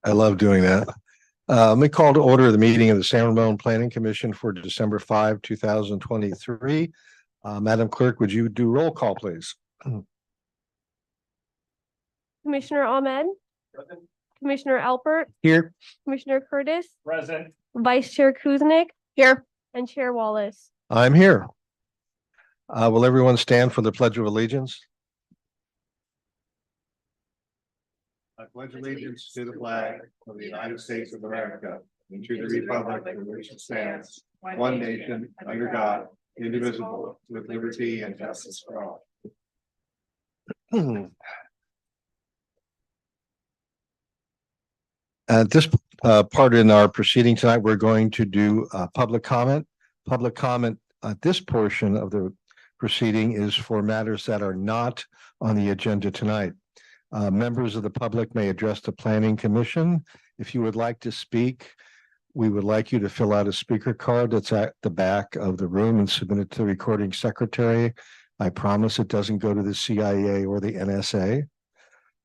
I love doing that. Let me call to order the meeting of the San Ramon Planning Commission for December 5, 2023. Madam Clerk, would you do roll call, please? Commissioner Ahmed. Present. Commissioner Alpert. Here. Commissioner Curtis. Present. Vice Chair Kuznick. Here. And Chair Wallace. I'm here. Will everyone stand for the Pledge of Allegiance? I pledge allegiance to the flag of the United States of America and to the republic for which it stands, one nation, under God, indivisible, with liberty and justice for all. At this part in our proceeding tonight, we're going to do public comment. Public comment at this portion of the proceeding is for matters that are not on the agenda tonight. Members of the public may address the Planning Commission. If you would like to speak, we would like you to fill out a speaker card that's at the back of the room and submit it to the recording secretary. I promise it doesn't go to the CIA or the NSA.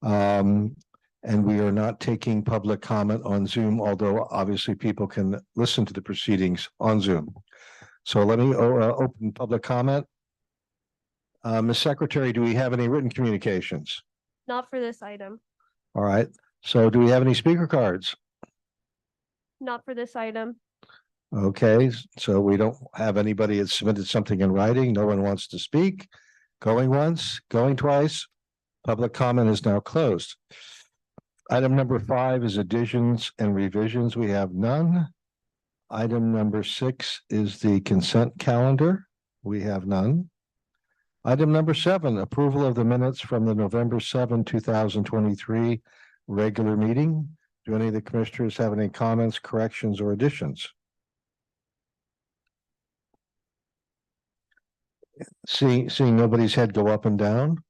And we are not taking public comment on Zoom, although obviously people can listen to the proceedings on Zoom. So let me open public comment. Ms. Secretary, do we have any written communications? Not for this item. All right. So do we have any speaker cards? Not for this item. Okay, so we don't have anybody that submitted something in writing. No one wants to speak. Going once, going twice. Public comment is now closed. Item number 5 is additions and revisions. We have none. Item number 6 is the consent calendar. We have none. Item number 7, approval of the minutes from the November 7, 2023 regular meeting. Do any of the commissioners have any comments, corrections, or additions? Seeing nobody's head go up and down,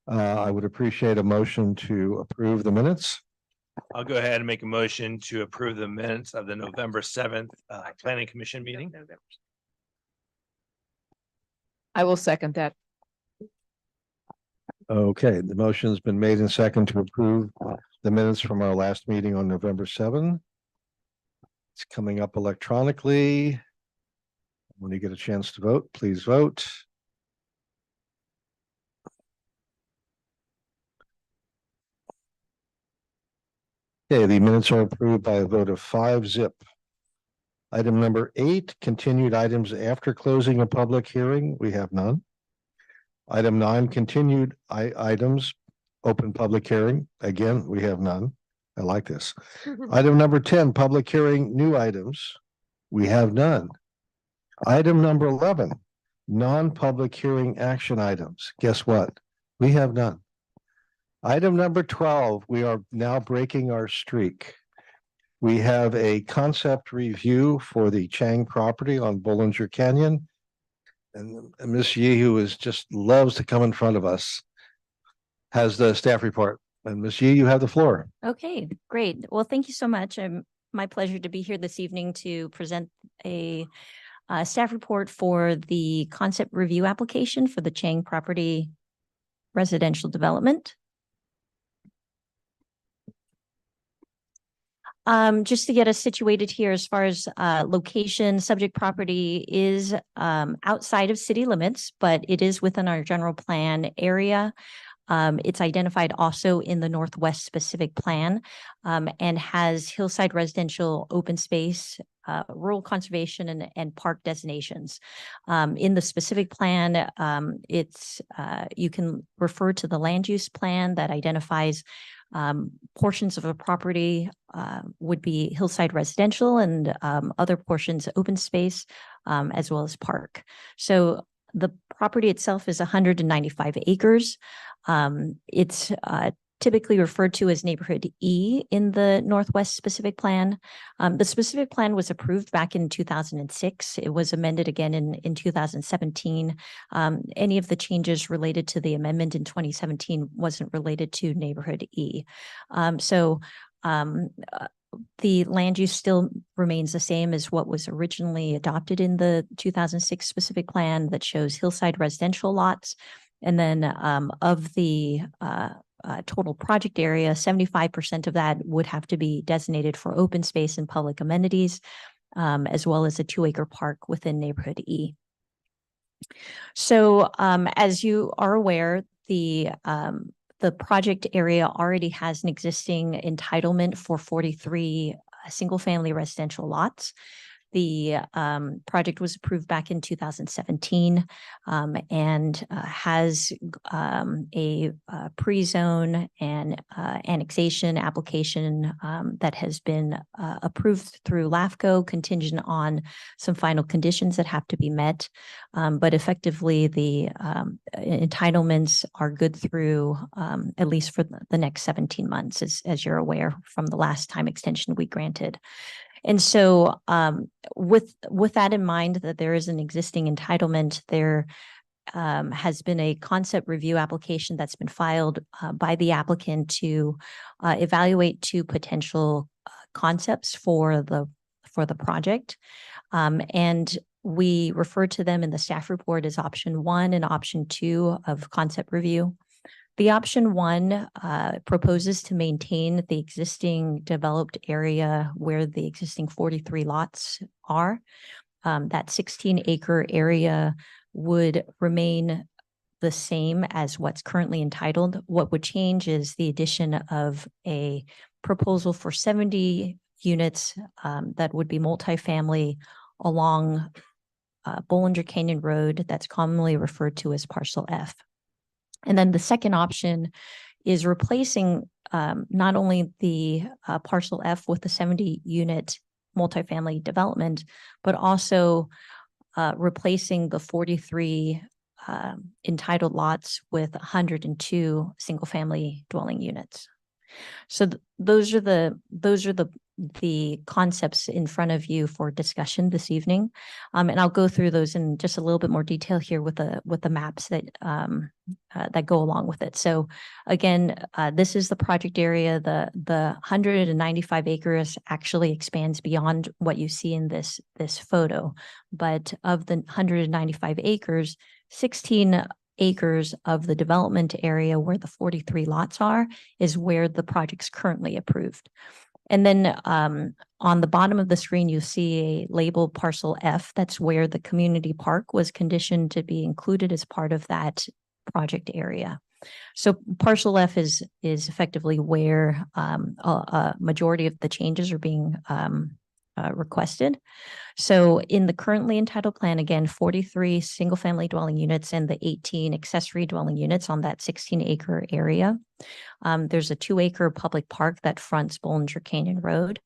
I would appreciate a motion to approve the minutes. I'll go ahead and make a motion to approve the minutes of the November 7th Planning Commission meeting. I will second that. Okay, the motion has been made and second to approve the minutes from our last meeting on November 7. It's coming up electronically. When you get a chance to vote, please vote. Okay, the minutes are approved by a vote of 5-0. Item number 8, continued items after closing a public hearing. We have none. Item 9, continued items, open public hearing. Again, we have none. I like this. Item number 10, public hearing, new items. We have none. Item number 11, non-public hearing action items. Guess what? We have none. Item number 12, we are now breaking our streak. We have a concept review for the Chang property on Bollinger Canyon. And Ms. Yee, who is just loves to come in front of us, has the staff report. And Ms. Yee, you have the floor. Okay, great. Well, thank you so much. My pleasure to be here this evening to present a staff report for the concept review application for the Chang property residential development. Just to get us situated here as far as location, subject property is outside of city limits, but it is within our general plan area. It's identified also in the Northwest specific plan and has hillside residential open space, rural conservation and park designations. In the specific plan, you can refer to the land use plan that identifies portions of a property would be hillside residential and other portions open space as well as park. So the property itself is 195 acres. It's typically referred to as neighborhood E in the Northwest specific plan. The specific plan was approved back in 2006. It was amended again in 2017. Any of the changes related to the amendment in 2017 wasn't related to neighborhood E. The land use still remains the same as what was originally adopted in the 2006 specific plan that shows hillside residential lots. And then of the total project area, 75% of that would have to be designated for open space and public amenities, as well as a 2-acre park within neighborhood E. So as you are aware, the project area already has an existing entitlement for 43 single-family residential lots. The project was approved back in 2017 and has a pre-zone and annexation application that has been approved through LAFCO, contingent on some final conditions that have to be met. But effectively, the entitlements are good through at least for the next 17 months, as you're aware from the last time extension we granted. And so with that in mind, that there is an existing entitlement, there has been a concept review application that's been filed by the applicant to evaluate 2 potential concepts for the project. And we refer to them in the staff report as option 1 and option 2 of concept review. The option 1 proposes to maintain the existing developed area where the existing 43 lots are. That 16-acre area would remain the same as what's currently entitled. What would change is the addition of a proposal for 70 units that would be multifamily along Bollinger Canyon Road that's commonly referred to as Parcel F. And then the second option is replacing not only the Parcel F with the 70-unit multifamily development, but also replacing the 43 entitled lots with 102 single-family dwelling units. So those are the concepts in front of you for discussion this evening, and I'll go through those in just a little bit more detail here with the maps that that go along with it. So again, this is the project area. The 195 acres actually expands beyond what you see in this photo, but of the 195 acres, 16 acres of the development area where the 43 lots are is where the project's currently approved. And then on the bottom of the screen, you see a labeled Parcel F. That's where the community park was conditioned to be included as part of that project area. So Parcel F is effectively where a majority of the changes are being requested. So in the currently entitled plan, again, 43 single-family dwelling units and the 18 accessory dwelling units on that 16-acre area. There's a 2-acre public park that fronts Bollinger Canyon Road,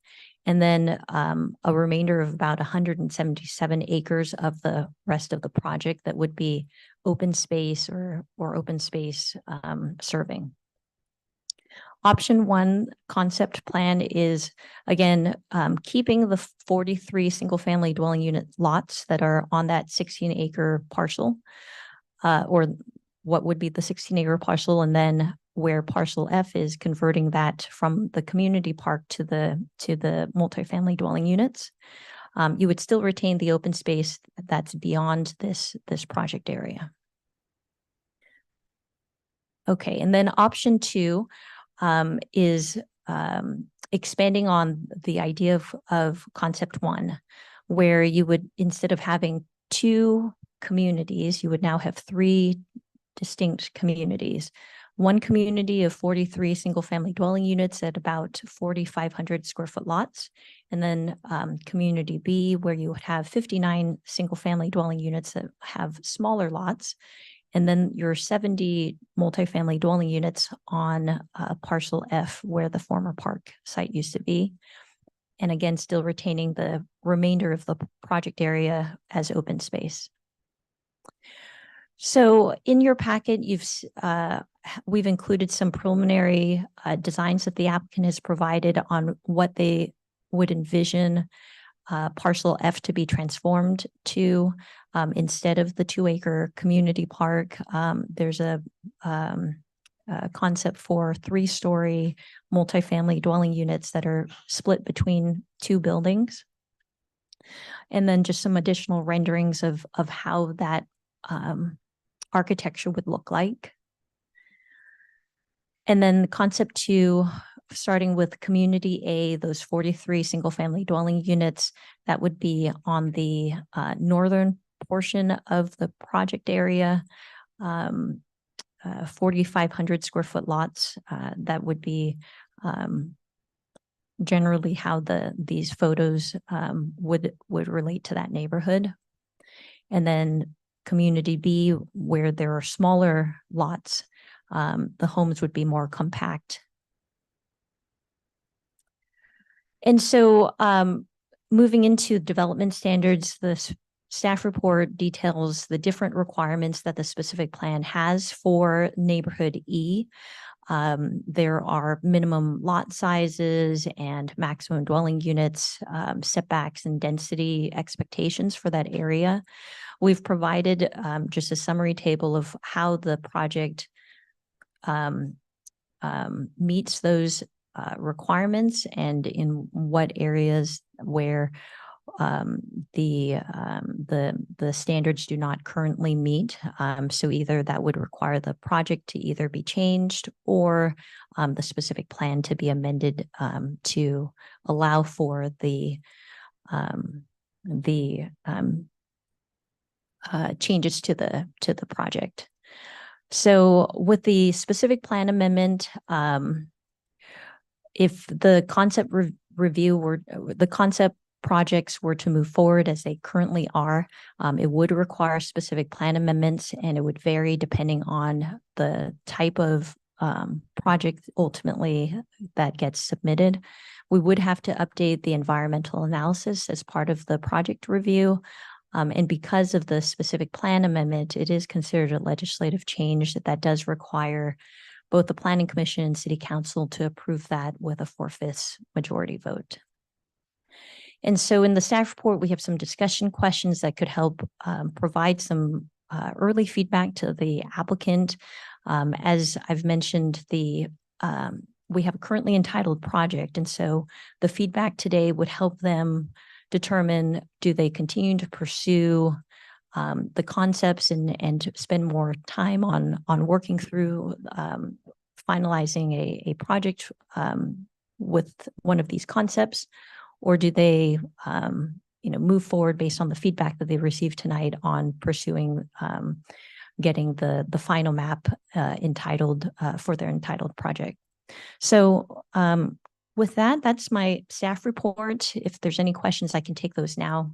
and then a remainder of about 177 acres of the rest of the project that would be open space or open space serving. Option 1 concept plan is, again, keeping the 43 single-family dwelling unit lots that are on that 16-acre parcel, or what would be the 16-acre parcel, and then where Parcel F is converting that from the community park to the multifamily dwelling units. You would still retain the open space that's beyond this project area. Okay, and then option 2 is expanding on the idea of concept one, where you would, instead of having two communities, you would now have three distinct communities. One community of 43 single-family dwelling units at about 4,500 square foot lots. And then community B, where you would have 59 single-family dwelling units that have smaller lots. And then your 70 multifamily dwelling units on parcel F, where the former park site used to be. And again, still retaining the remainder of the project area as open space. So in your packet, we've included some preliminary designs that the applicant has provided on what they would envision parcel F to be transformed to. Instead of the 2-acre community park, there's a concept for 3-story multifamily dwelling units that are split between 2 buildings. And then just some additional renderings of how that architecture would look like. And then concept 2, starting with community A, those 43 single-family dwelling units, that would be on the northern portion of the project area, 4,500 square foot lots. That would be generally how these photos would relate to that neighborhood. And then community B, where there are smaller lots, the homes would be more compact. And so moving into development standards, the staff report details the different requirements that the specific plan has for neighborhood E. There are minimum lot sizes and maximum dwelling units, setbacks and density expectations for that area. We've provided just a summary table of how the project meets those requirements and in what areas where the standards do not currently meet. So either that would require the project to either be changed or the specific plan to be amended to allow for the changes to the project. So with the specific plan amendment, if the concept projects were to move forward as they currently are, it would require specific plan amendments, and it would vary depending on the type of project ultimately that gets submitted. We would have to update the environmental analysis as part of the project review. And because of the specific plan amendment, it is considered a legislative change that does require both the Planning Commission and City Council to approve that with a 4/5 majority vote. And so in the staff report, we have some discussion questions that could help provide some early feedback to the applicant. As I've mentioned, we have a currently entitled project, and so the feedback today would help them determine, do they continue to pursue the concepts and spend more time on working through finalizing a project with one of these concepts, or do they move forward based on the feedback that they received tonight on pursuing getting the final map entitled for their entitled project. So with that, that's my staff report. If there's any questions, I can take those now.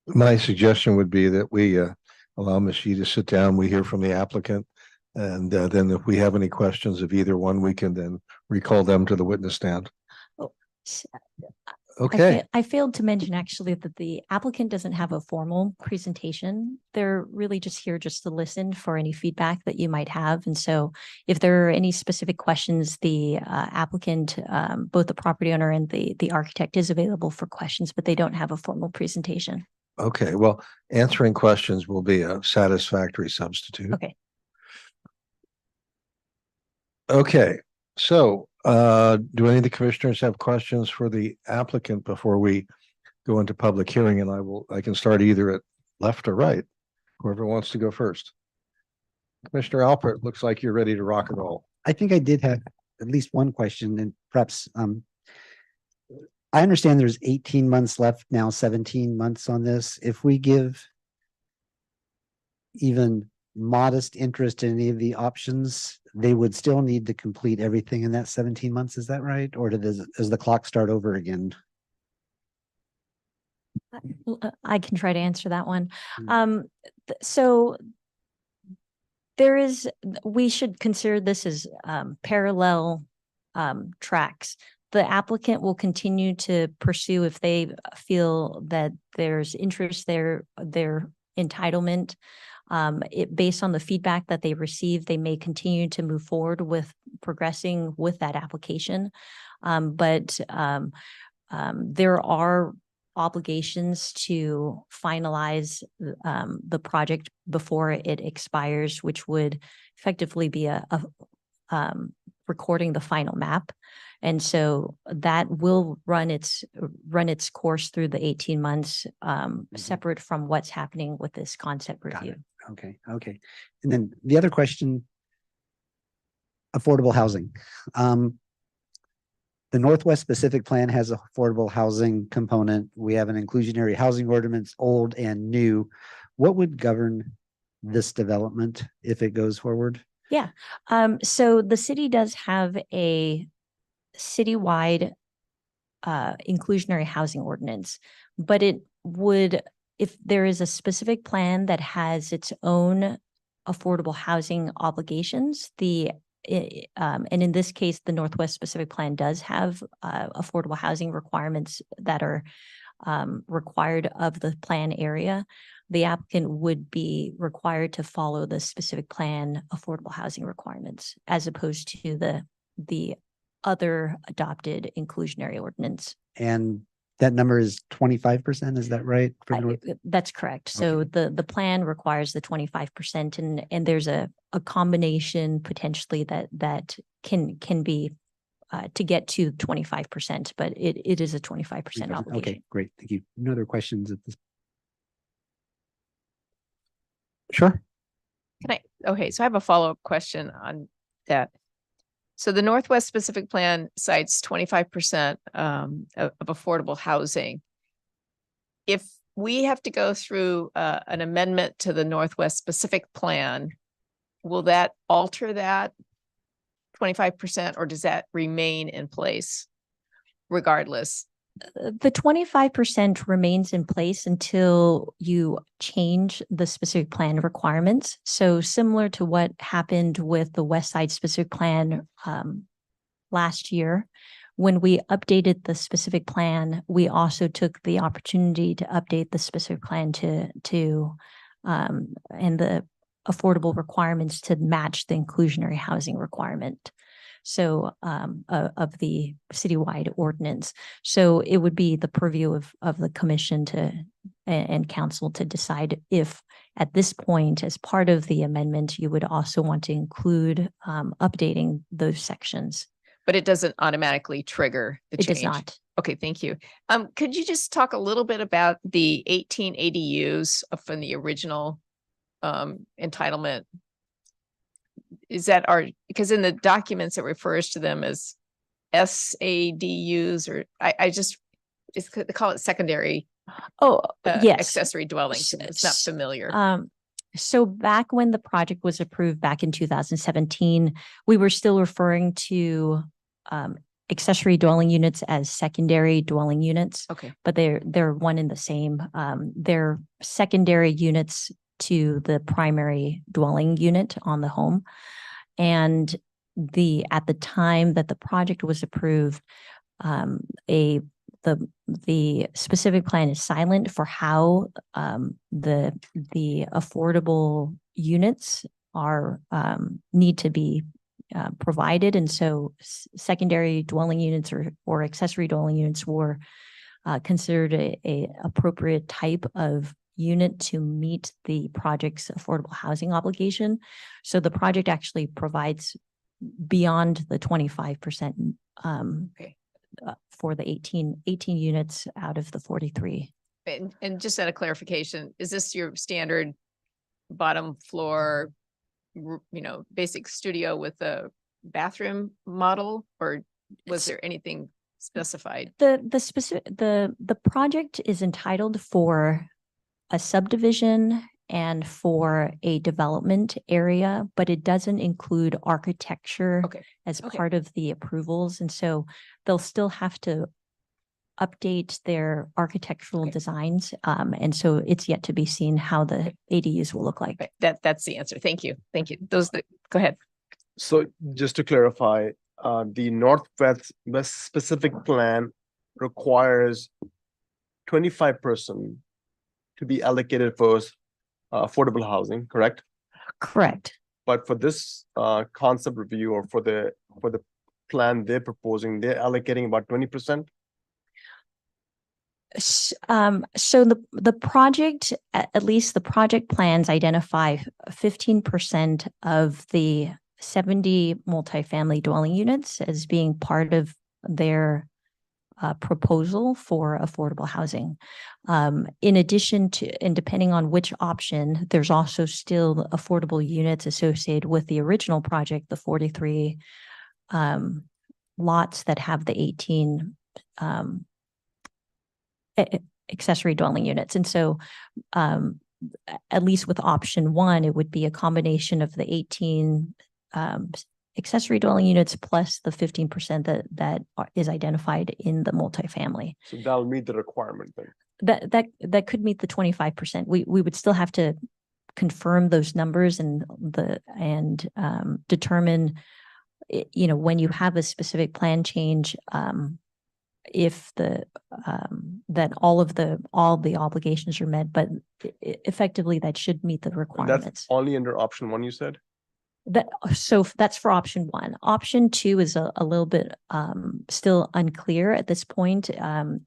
My suggestion would be that we allow Ms. Yee to sit down, we hear from the applicant, and then if we have any questions of either one, we can then recall them to the witness stand. Okay, I failed to mention actually that the applicant doesn't have a formal presentation. They're really just here just to listen for any feedback that you might have. And so if there are any specific questions, the applicant, both the property owner and the architect is available for questions, but they don't have a formal presentation. okay, well, answering questions will be a satisfactory substitute. Okay. Okay, so do any of the commissioners have questions for the applicant before we go into public hearing? And I can start either at left or right, whoever wants to go first. Commissioner Alpert, looks like you're ready to rock and roll. I think I did have at least one question and perhaps, I understand there's 18 months left now, 17 months on this. If we give even modest interest in any of the options, they would still need to complete everything in that 17 months. Is that right? Or does the clock start over again? I can try to answer that one. Mm. So there is, we should consider this as parallel tracks. The applicant will continue to pursue if they feel that there's interest there, their entitlement. Based on the feedback that they receive, they may continue to move forward with progressing with that application. But there are obligations to finalize the project before it expires, which would effectively be a recording the final map. And so that will run its course through the 18 months, separate from what's happening with this concept Got review. it. Okay. And then the other question, affordable housing. The Northwest Specific Plan has an affordable housing component. We have an inclusionary housing ordinance, old and new. What would govern this development if it goes forward? So the city does have a citywide inclusionary housing ordinance, but it would, if there is a specific plan that has its own affordable housing obligations, and in this case, the Northwest Specific Plan does have affordable housing requirements that are required of the plan area. The applicant would be required to follow the specific plan affordable housing requirements as opposed to the other adopted inclusionary ordinance. And that number is 25%, is that right? For North- That's correct. So Okay. the plan requires the 25% and there's a combination potentially that can be to get to 25%, but it is a 25% obligation. Okay, great. Thank you. No other questions at this. Sure. Okay, so I have a follow-up question on that. So the Northwest Specific Plan cites 25% of affordable housing. If we have to go through an amendment to the Northwest Specific Plan, will that alter that 25% or does that remain in place regardless? The 25% remains in place until you change the specific plan requirements. So similar to what happened with the West Side Specific Plan last year, when we updated the specific plan, we also took the opportunity to update the specific plan to and the affordable requirements to match the inclusionary housing requirement. So of the citywide ordinance. So it would be the purview of the commission and council to decide if at this point, as part of the amendment, you would also want to include updating those sections. But it doesn't automatically trigger the change. It does not. Okay, thank you. Could you just talk a little bit about the 18 ADUs from the original entitlement? Is that because in the documents it refers to them as SADUs or they call it secondary Oh, yes. accessory dwellings. It's not familiar. So back when the project was approved back in 2017, we were still referring to accessory dwelling units as secondary dwelling units, Okay. but they're one and the same. They're secondary units to the primary dwelling unit on the home. And at the time that the project was approved, the specific plan is silent for how the affordable units are need to be provided. And so secondary dwelling units or accessory dwelling units were considered a appropriate type of unit to meet the project's affordable housing obligation. So the project actually provides beyond the 25% for the 18 units out of the 43. And just out of clarification, is this your standard bottom floor basic studio with a bathroom model, or was there anything specified? The project is entitled for a subdivision and for a development area, but it doesn't include architecture Okay, as okay. part of the approvals. And so they'll still have to update their architectural Okay. designs. And so it's yet to be seen how the ADUs will look like. Right, that's the answer. Thank you. Thank you. Go ahead. So just to clarify, the West specific plan requires 25% to be allocated for affordable housing, correct? Correct. But for this concept review, or for the plan they're proposing, they're allocating about 20%. So the project, at least the project plans identify 15% of the 70 multifamily dwelling units as being part of their proposal for affordable housing. In addition to, and depending on which option, there's also still affordable units associated with the original project, the 43 lots that have the 18 accessory dwelling units. And so at least with option one, it would be a combination of the 18 accessory dwelling units plus the 15% that is identified in the multifamily. So that'll meet the requirement then. That could meet the 25%. We would still have to confirm those numbers and determine, when you have a specific plan change, if that all the obligations are met, but effectively that should meet the That's requirements. only under option one, you said? So that's for option one. Option two is a little bit still unclear at this point.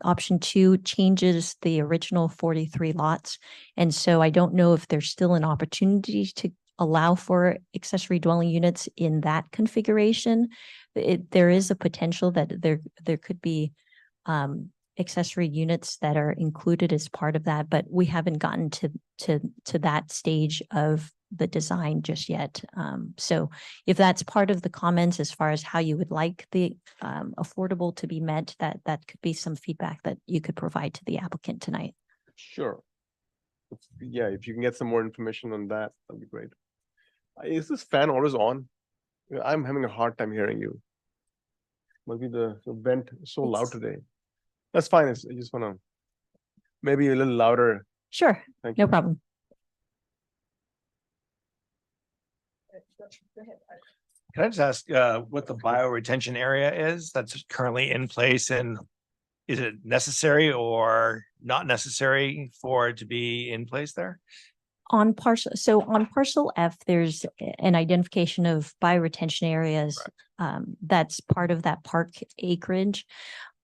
Option two changes the original 43 lots. And so I don't know if there's still an opportunity to allow for accessory dwelling units in that configuration. There is a potential that there could be accessory units that are included as part of that, but we haven't gotten to that stage of the design just yet. So if that's part of the comments as far as how you would like the affordable to be met, that could be some feedback that you could provide to the applicant tonight. Sure. Yeah, if you can get some more information on that, that'd be great. Is this fan always on? I'm having a hard time hearing you. Must be the vent so loud It's- today. That's fine. I just wanna maybe a little louder. Sure, Thank no you. problem. Can I just ask what the bioretention area is that's currently in place, and is it necessary or not necessary for it to be in place there? On parcel F, there's an identification of bioretention areas that's part of that park acreage.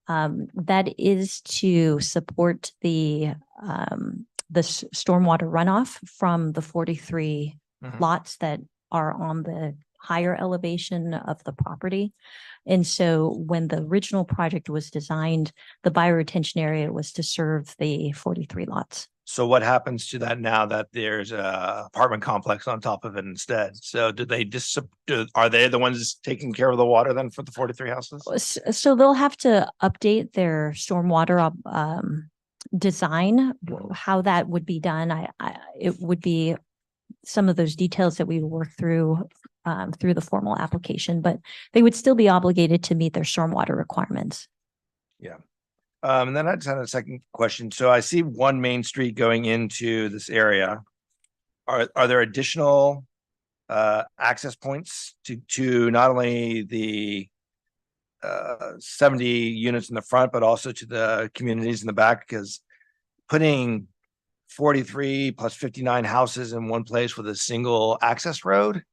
That is to support the stormwater runoff from the 43 Mhm. lots that are on the higher elevation of the property. And so when the original project was designed, the bioretention area was to serve the 43 lots. So what happens to that now that there's a apartment complex on top of it instead? So do they are they the ones taking care of the water then for the 43 houses? So they'll have to update their stormwater design. How that would be done, it would be some of those details that we work through the formal application, but they would still be obligated to meet their stormwater requirements. And then I just had a second question. So I see one main street going into this area. Are there additional access points to not only the 70 units in the front, but also to the communities in the back? Because putting 43 plus 59 houses in one place with a single access road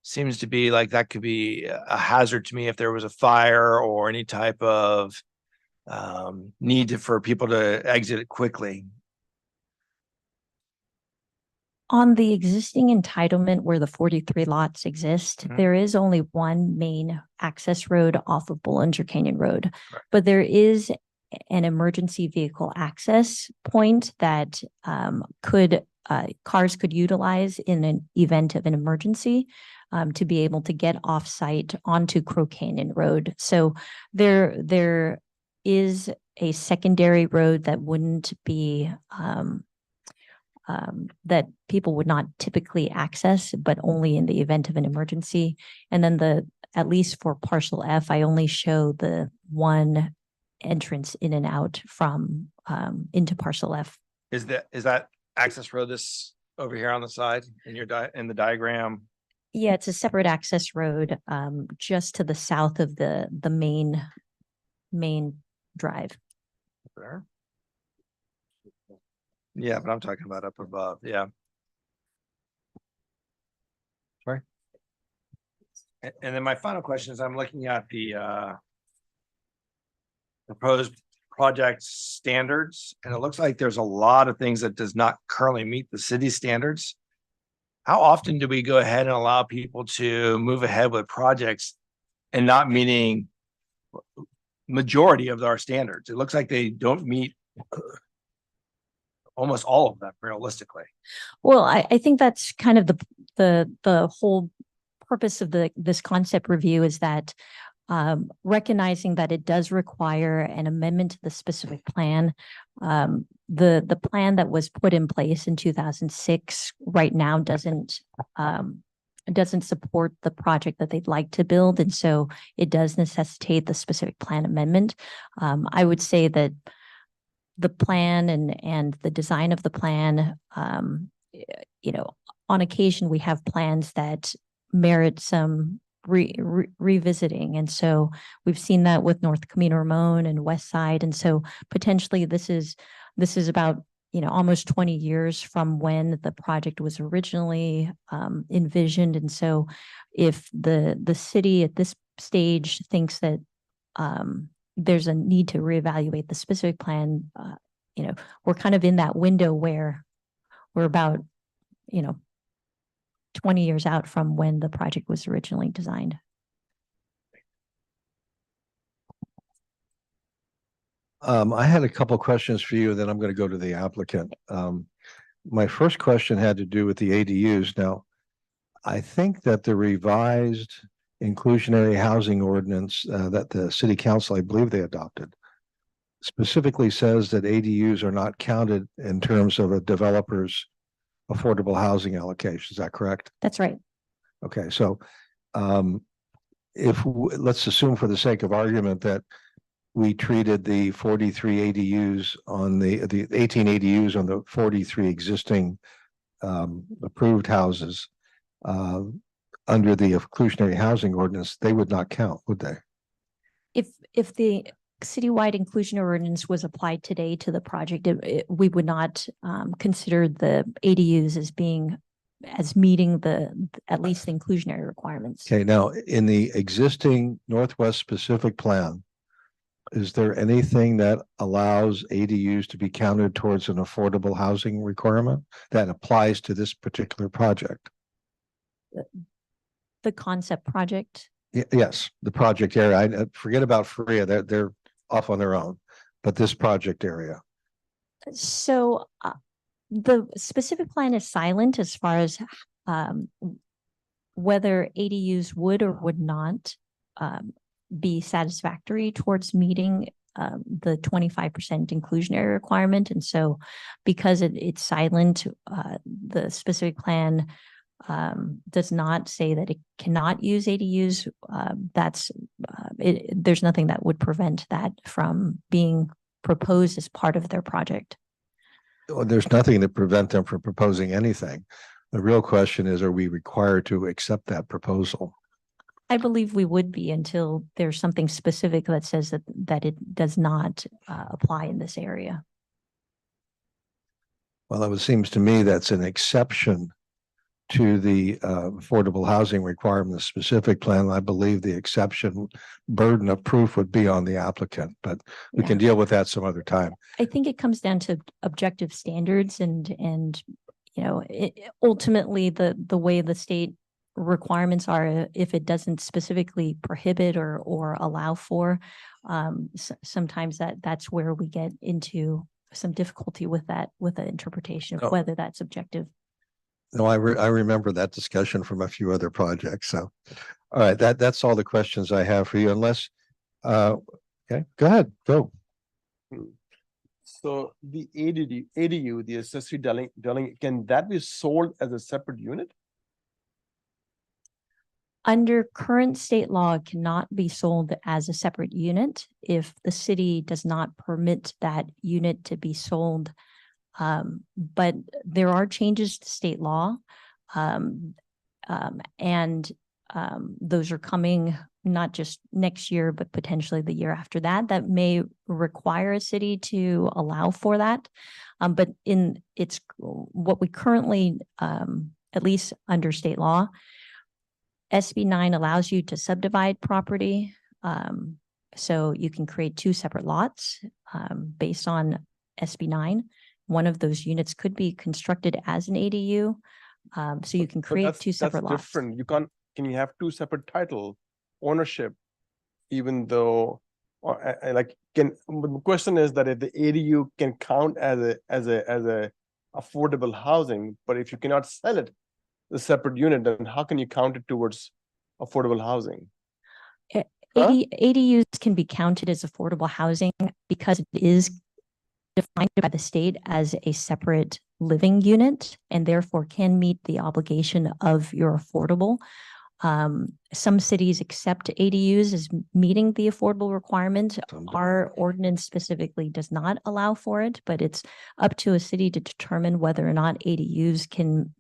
seems to be like that could be a hazard to me if there was a fire or any type of need for people to exit it quickly. On the existing entitlement where the 43 lots exist, Mhm. there is only one main access road off of Bollinger Canyon Road. Correct. But there is an emergency vehicle access point that could cars could utilize in an event of an emergency to be able to get off-site onto Crow Canyon Road. So there is a secondary road that wouldn't be that people would not typically access, but only in the event of an emergency. And then at least for parcel F, I only show the one entrance in and out from into parcel F. Is that access road this over here on the side in in the diagram? Yeah, it's a separate access road just to the south of the main drive. There. Yeah, but I'm talking about up above, yeah. Sorry. And then my final question is, I'm looking at the proposed project standards, and it looks like there's a lot of things that does not currently meet the city standards. How often do we go ahead and allow people to move ahead with projects and not meeting majority of our standards? It looks like they don't meet almost all of them realistically. Well, I think that's kind of the whole purpose of this concept review is that recognizing that it does require an amendment to the specific plan. The plan that was put in place in 2006 right now doesn't support the project that they'd like to build, and so it does necessitate the specific plan amendment. I would say that the plan and the design of the plan, on occasion we have plans that merit some revisiting. And so we've seen that with North Camino Ramon and West Side. And so potentially this is about, almost 20 years from when the project was originally envisioned. And so if the city at this stage thinks that there's a need to reevaluate the specific plan, we're kind of in that window where we're about, 20 years out from when the project was originally designed. I had a couple questions for you, then I'm going to go to the applicant. My first question had to do with the ADUs. Now, I think that the revised inclusionary housing ordinance that the city council, I believe they adopted, specifically says that ADUs are not counted in terms of a developer's affordable housing allocation. Is that correct? That's right. Okay, so let's assume for the sake of argument that we treated the 43 ADUs on the 18 ADUs on the 43 existing approved houses under the inclusionary housing ordinance, they would not count, would they? If the citywide inclusion ordinance was applied today to the project, we would not consider the ADUs as meeting at least the inclusionary requirements. Okay, now in the existing Northwest specific plan, is there anything that allows ADUs to be counted towards an affordable housing requirement that applies to this particular project? The concept project? Yes, the project area. I forget about Faria. They're off on their own, but this project area. So the specific plan is silent as far as whether ADUs would or would not be satisfactory towards meeting the 25% inclusionary requirement. And so because it's silent, the specific plan does not say that it cannot use ADUs. There's nothing that would prevent that from being proposed as part of their project. Well, there's nothing to prevent them from proposing anything. The real question is, are we required to accept that proposal? I believe we would be until there's something specific that says that it does not apply in this area. Well, it seems to me that's an exception to the affordable housing requirement, the specific plan. I believe the exception burden of proof would be on the applicant, but we can deal with that some other time. I think it comes down to objective standards and ultimately the way the state requirements are, if it doesn't specifically prohibit or allow for, sometimes that's where we get into some difficulty with that, with the interpretation Oh. of whether that's objective. No, I remember that discussion from a few other projects, so. All right, that's all the questions I have for you, unless, okay, go ahead, go. So the ADU, the accessory dwelling, can that be sold as a separate unit? Under current state law, it cannot be sold as a separate unit if the city does not permit that unit to be sold. But there are changes to state law. And those are coming not just next year, but potentially the year after that, that may require a city to allow for that. But in it's what we currently, at least under state law, SB 9 allows you to subdivide property. So you can create two separate lots based on SB 9. One of those units could be constructed as an ADU. So you can But create that's- two separate that's lots. different. You can't, can you have two separate title ownership? Even though, or like, but the question is that if the ADU can count as a affordable housing, but if you cannot sell it, the separate unit, then how can you count it towards affordable housing? Huh? ADUs can be counted as affordable housing because it is defined by the state as a separate living unit and therefore can meet the obligation of your affordable. Some cities accept ADUs as meeting the affordable requirement. Some don't. Our ordinance specifically does not allow for it, but it's up to a city to determine whether or not ADUs can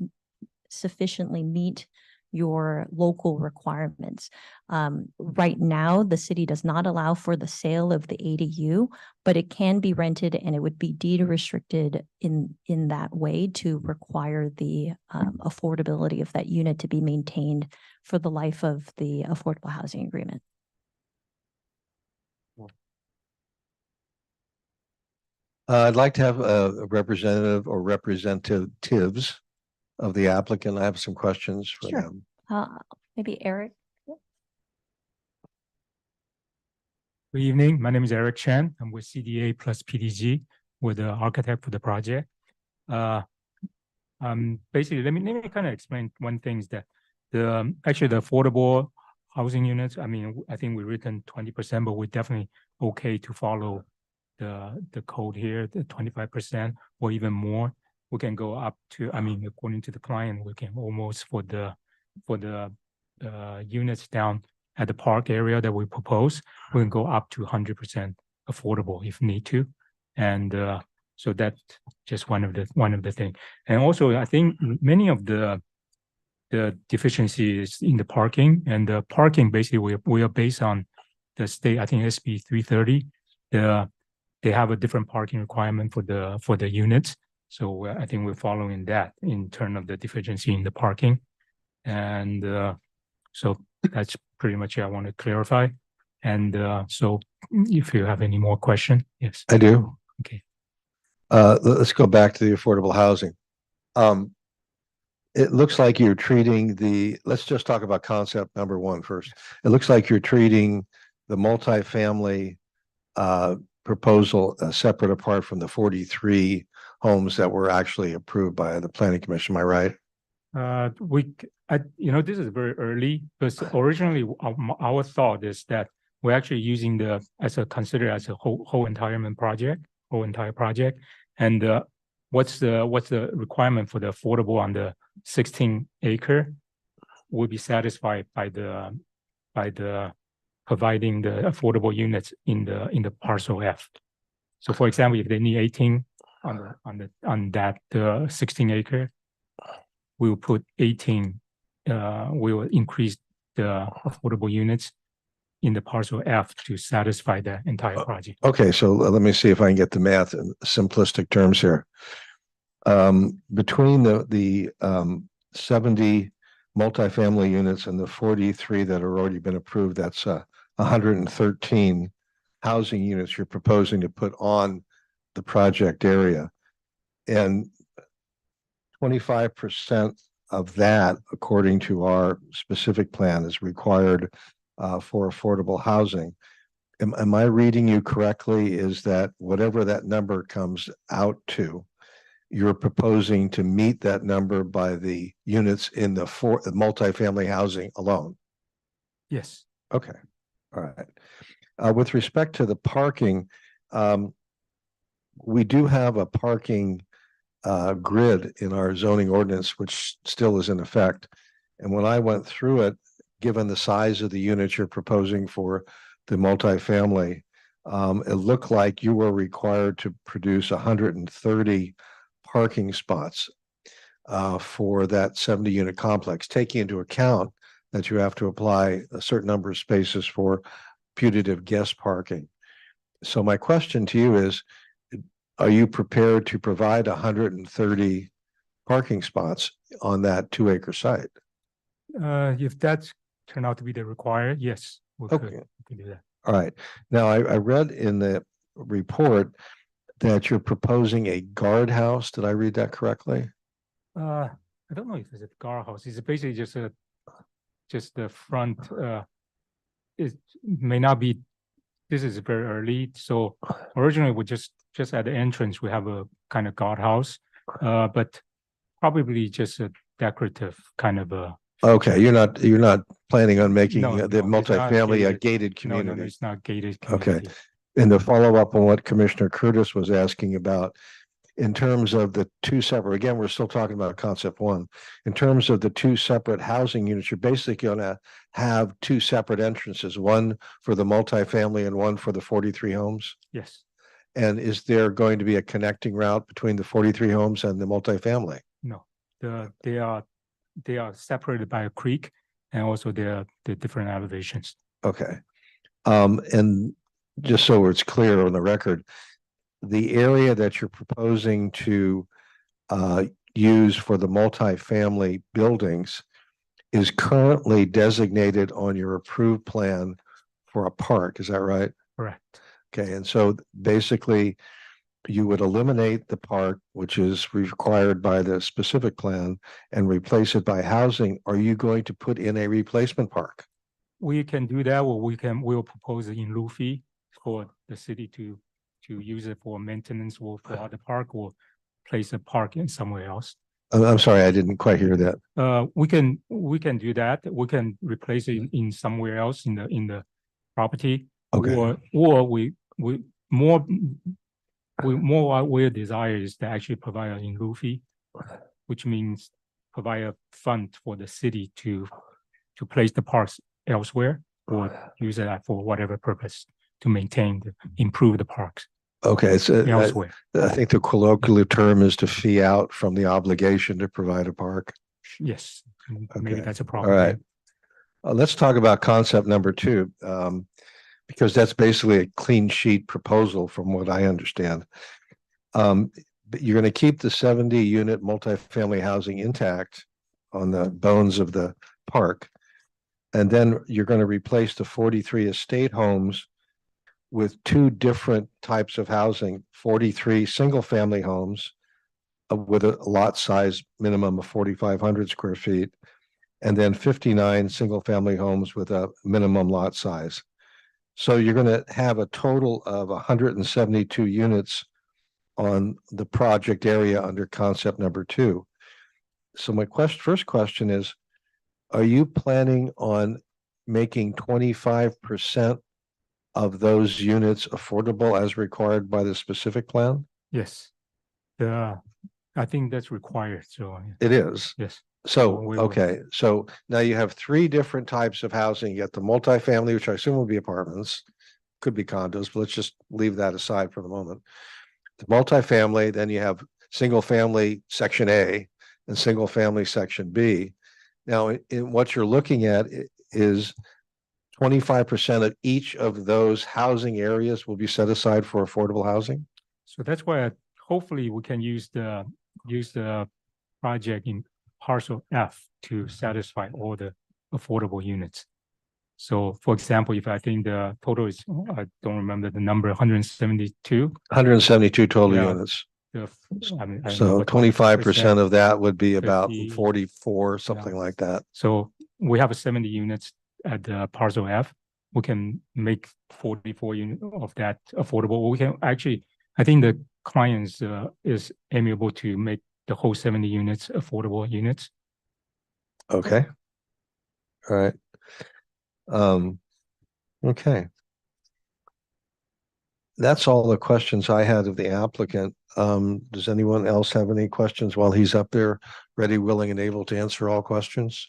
sufficiently meet your local requirements. Right now, the city does not allow for the sale of the ADU, but it can be rented and it would be deed restricted in that way to require the affordability of that unit to be maintained for the life of the affordable housing agreement. I'd like to have a representative or representatives of the applicant. I have some questions for Sure. them. Maybe Eric? Good evening. My name is Eric Chen. I'm with CDA plus PDG, with the architect for the project. Basically, let me kind of explain one thing is that actually the affordable housing units, I mean, I think we've written 20%, but we're definitely okay to follow the code here, the 25% or even more. We can go up to, I mean, according to the client, we can almost for the units down at the park area that we propose, we can go up to 100% affordable if need to. And so that's just one of the things. And also, I think many of the deficiencies in the parking, and the parking basically we are based on the state, I think SB 330. They have a different parking requirement for the units. So I think we're following that in terms of the deficiency in the parking. And so that's pretty much I want to clarify. And so if you have any more question, yes. I do. Okay. Let's go back to the affordable housing. It looks like you're treating let's just talk about concept number one first. It looks like you're treating the multifamily proposal separate apart from the 43 homes that were actually approved by the planning commission. Am I right? This is very early because originally our thought is that we're actually using considered as a whole entire project. And what's the requirement for the affordable on the 16 acre will be satisfied by the providing the affordable units in the parcel F. So for example, if they need 18 on that 16 acre, we will put 18. We will increase the affordable units in the parcel F to satisfy the entire project. Okay, so let me see if I can get the math in simplistic terms here. Between the 70 multifamily units and the 43 that have already been approved, that's 113 housing units you're proposing to put on the project area. And 25% of that, according to our specific plan, is required for affordable housing. am I reading you correctly? Is that whatever that number comes out to, you're proposing to meet that number by the units in the multifamily housing alone? Yes. Okay, all right. With respect to the parking, we do have a parking grid in our zoning ordinance, which still is in effect. And when I went through it, given the size of the units you're proposing for the multifamily, it looked like you were required to produce 130 parking spots for that 70 unit complex, taking into account that you have to apply a certain number of spaces for putative guest parking. So my question to you is, are you prepared to provide 130 parking spots on that 2-acre site? If that's turned out to be the required, yes, we Okay. could do that. All right. Now, I read in the report that you're proposing a guardhouse. Did I read that correctly? I don't know if it's a guardhouse. It's basically just the front. It may not be. This is very early, so originally we just at the entrance we have a kind of guardhouse, but probably just a decorative kind of a. Okay, you're not planning on making No, the no, it's not multifamily a gated. gated No, community? it's not gated Okay. community. And to follow up on what Commissioner Curtis was asking about, in terms of the two separate, again, we're still talking about concept one. In terms of the two separate housing units, you're basically gonna have two separate entrances, one for the multifamily and one for the 43 homes? Yes. And is there going to be a connecting route between the 43 homes and the multifamily? No, they are separated by a creek, and also the different elevations. Okay. And just so it's clear on the record, the area that you're proposing to use for the multifamily buildings is currently designated on your approved plan for a park, is that right? Correct. Okay, and so basically you would eliminate the park, which is required by the specific plan, and replace it by housing. Are you going to put in a replacement park? We can do that, or we'll propose it in lieu fee for the city to use it for maintenance or for other park, or place a park in somewhere else. I'm sorry, I didn't quite hear that. We can do that. We can replace it in somewhere else in the property. Okay. Or we more what we desire is to actually provide an in lieu fee, which means provide a fund for the city to place the parks elsewhere, or use it for whatever purpose to improve the parks Okay, so elsewhere. I think the colloquial term is to fee out from the obligation to provide a park. Yes, maybe Okay. that's a All problem. right. Let's talk about concept number 2, because that's basically a clean sheet proposal from what I understand. But you're going to keep the 70 unit multifamily housing intact on the bones of the park. And then you're going to replace the 43 estate homes with 2 different types of housing, 43 single family homes with a lot size minimum of 4,500 square feet, and then 59 single family homes with a minimum lot size. So you're going to have a total of 172 units on the project area under concept number 2. So my first question is, are you planning on making 25% of those units affordable as required by the specific plan? Yes, I think that's required. So It is. yes. So, we will- okay, so now you have 3 different types of housing. You got the multifamily, which I assume will be apartments, could be condos, but let's just leave that aside for the moment. The multifamily, then you have single family section A and single family section B. Now, in what you're looking at is 25% of each of those housing areas will be set aside for affordable housing? So that's why hopefully we can use the project in parcel F to satisfy all the affordable units. So for example, if I think the total is, I don't remember the number, 172. 172 total Yeah. units. I don't know So what 25% of that would be about 50, 44, something like that. So we have 70 units at the parcel F. we can make 44 unit of that affordable. We can actually, I think the clients is amiable to make the whole 70 units affordable units. Okay. All right. Okay. That's all the questions I had of the applicant. Does anyone else have any questions while he's up there, ready, willing, and able to answer all questions?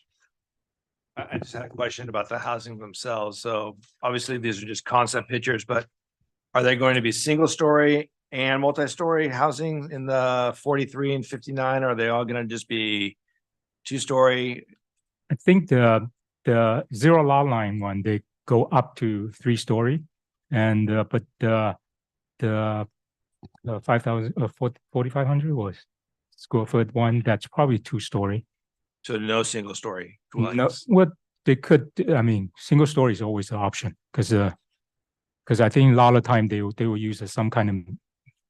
I just had a question about the housing themselves. So obviously these are just concept pictures, but are they going to be single story and multi-story housing in the 43 and 59? Are they all going to just be two-story? I think the zero lot line one, they go up to 3-story, and but the 4,500 was square foot one, that's probably 2-story. So no single story No, dwellings? what they could, I mean, single story is always an option, because I think a lot of time they will use some kind of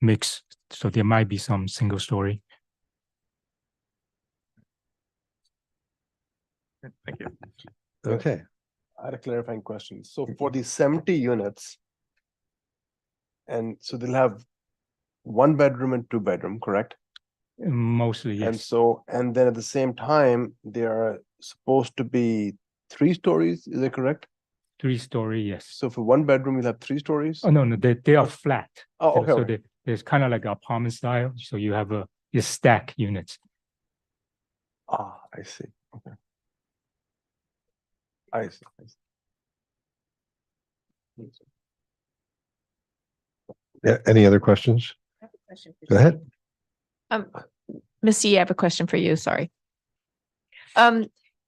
mix, so there might be some single story. Thank you. Okay. I had a clarifying question. So for the 70 units, and so they'll have 1 bedroom and 2 bedroom, correct? Mostly, And yes. so, and then at the same time, they are supposed to be 3 stories, is that correct? 3-story, yes. So for 1 bedroom, you'll have 3 stories? Oh, no, they are flat. Oh, okay, So okay. there's kind of like apartment style, so you have you stack units. Ah, I see, okay. I see. Yeah, any other questions? Go ahead. Missy, I have a question for you, sorry.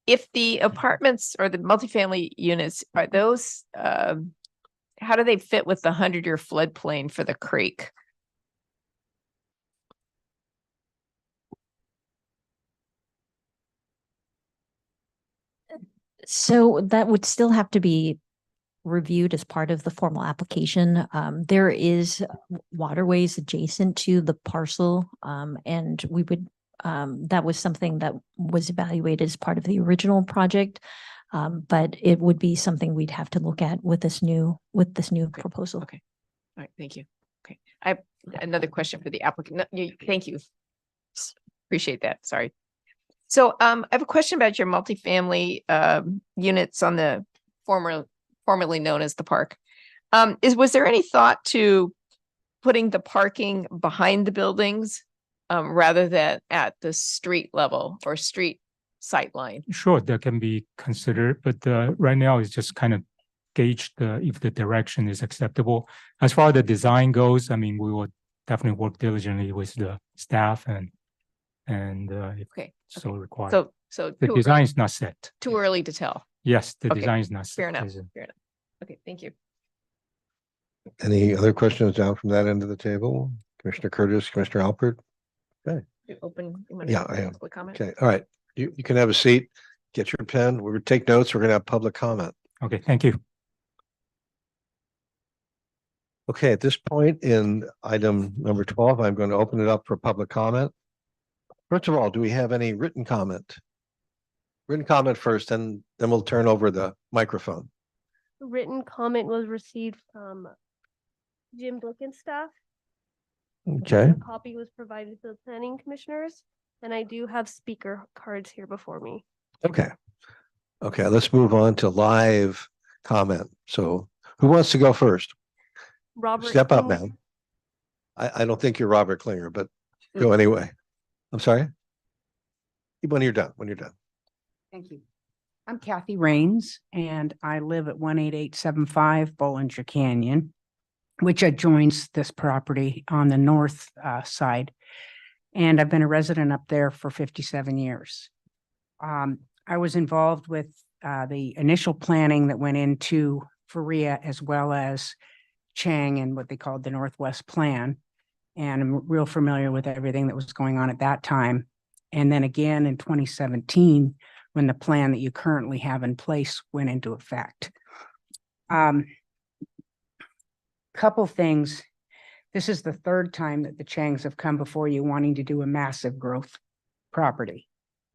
If the apartments or the multifamily units, are those, how do they fit with the 100-year floodplain for the creek? So that would still have to be reviewed as part of the formal application. There is waterways adjacent to the parcel, and we would, that was something that was evaluated as part of the original project. But it would be something we'd have to look at with this new proposal. Okay. All right, thank you. Okay, I have another question for the applicant. No, thank you. Appreciate that, sorry. So I have a question about your multifamily units on the formerly known as the park. Was there any thought to putting the parking behind the buildings rather than at the street level or street sight line? Sure, that can be considered, but right now it's just kind of gauge if the direction is acceptable. As far as the design goes, I mean, we will definitely work diligently with the staff and if Okay. so required. So The too design early, is not set. too early to tell. Yes, the Okay, design is not set. Fair enough. Is it? Fair enough. Okay, thank you. Any other questions down from that end of the table? Commissioner Curtis, Commissioner Alpert? You open. You wanna Yeah, open I am. public comment? Okay, all right. You can have a seat, get your pen. We're gonna take notes. We're gonna have public comment. Okay, thank you. Okay, at this point in item number 12, I'm going to open it up for public comment. First of all, do we have any written comment? Written comment first, and then we'll turn over the microphone. Written comment was received from Jim Blickenstaff. Okay, A copy was provided to the planning commissioners, and I do have speaker cards here before me. okay. Okay, let's move on to live comment. So who wants to go first? Robert. Step up, Klinger. ma'am. I don't think you're Robert Klinger, but go anyway. I'm sorry? When you're done, when you're done. Thank you. I'm Kathy Rains, and I live at 18875 Bollinger Canyon, which adjoins this property on the north side. And I've been a resident up there for 57 years. I was involved with the initial planning that went into Faria as well as Chang and what they called the Northwest Plan. And I'm real familiar with everything that was going on at that time. And then again in 2017, when the plan that you currently have in place went into effect. Couple things. This is the third time that the Changs have come before you wanting to do a massive growth property.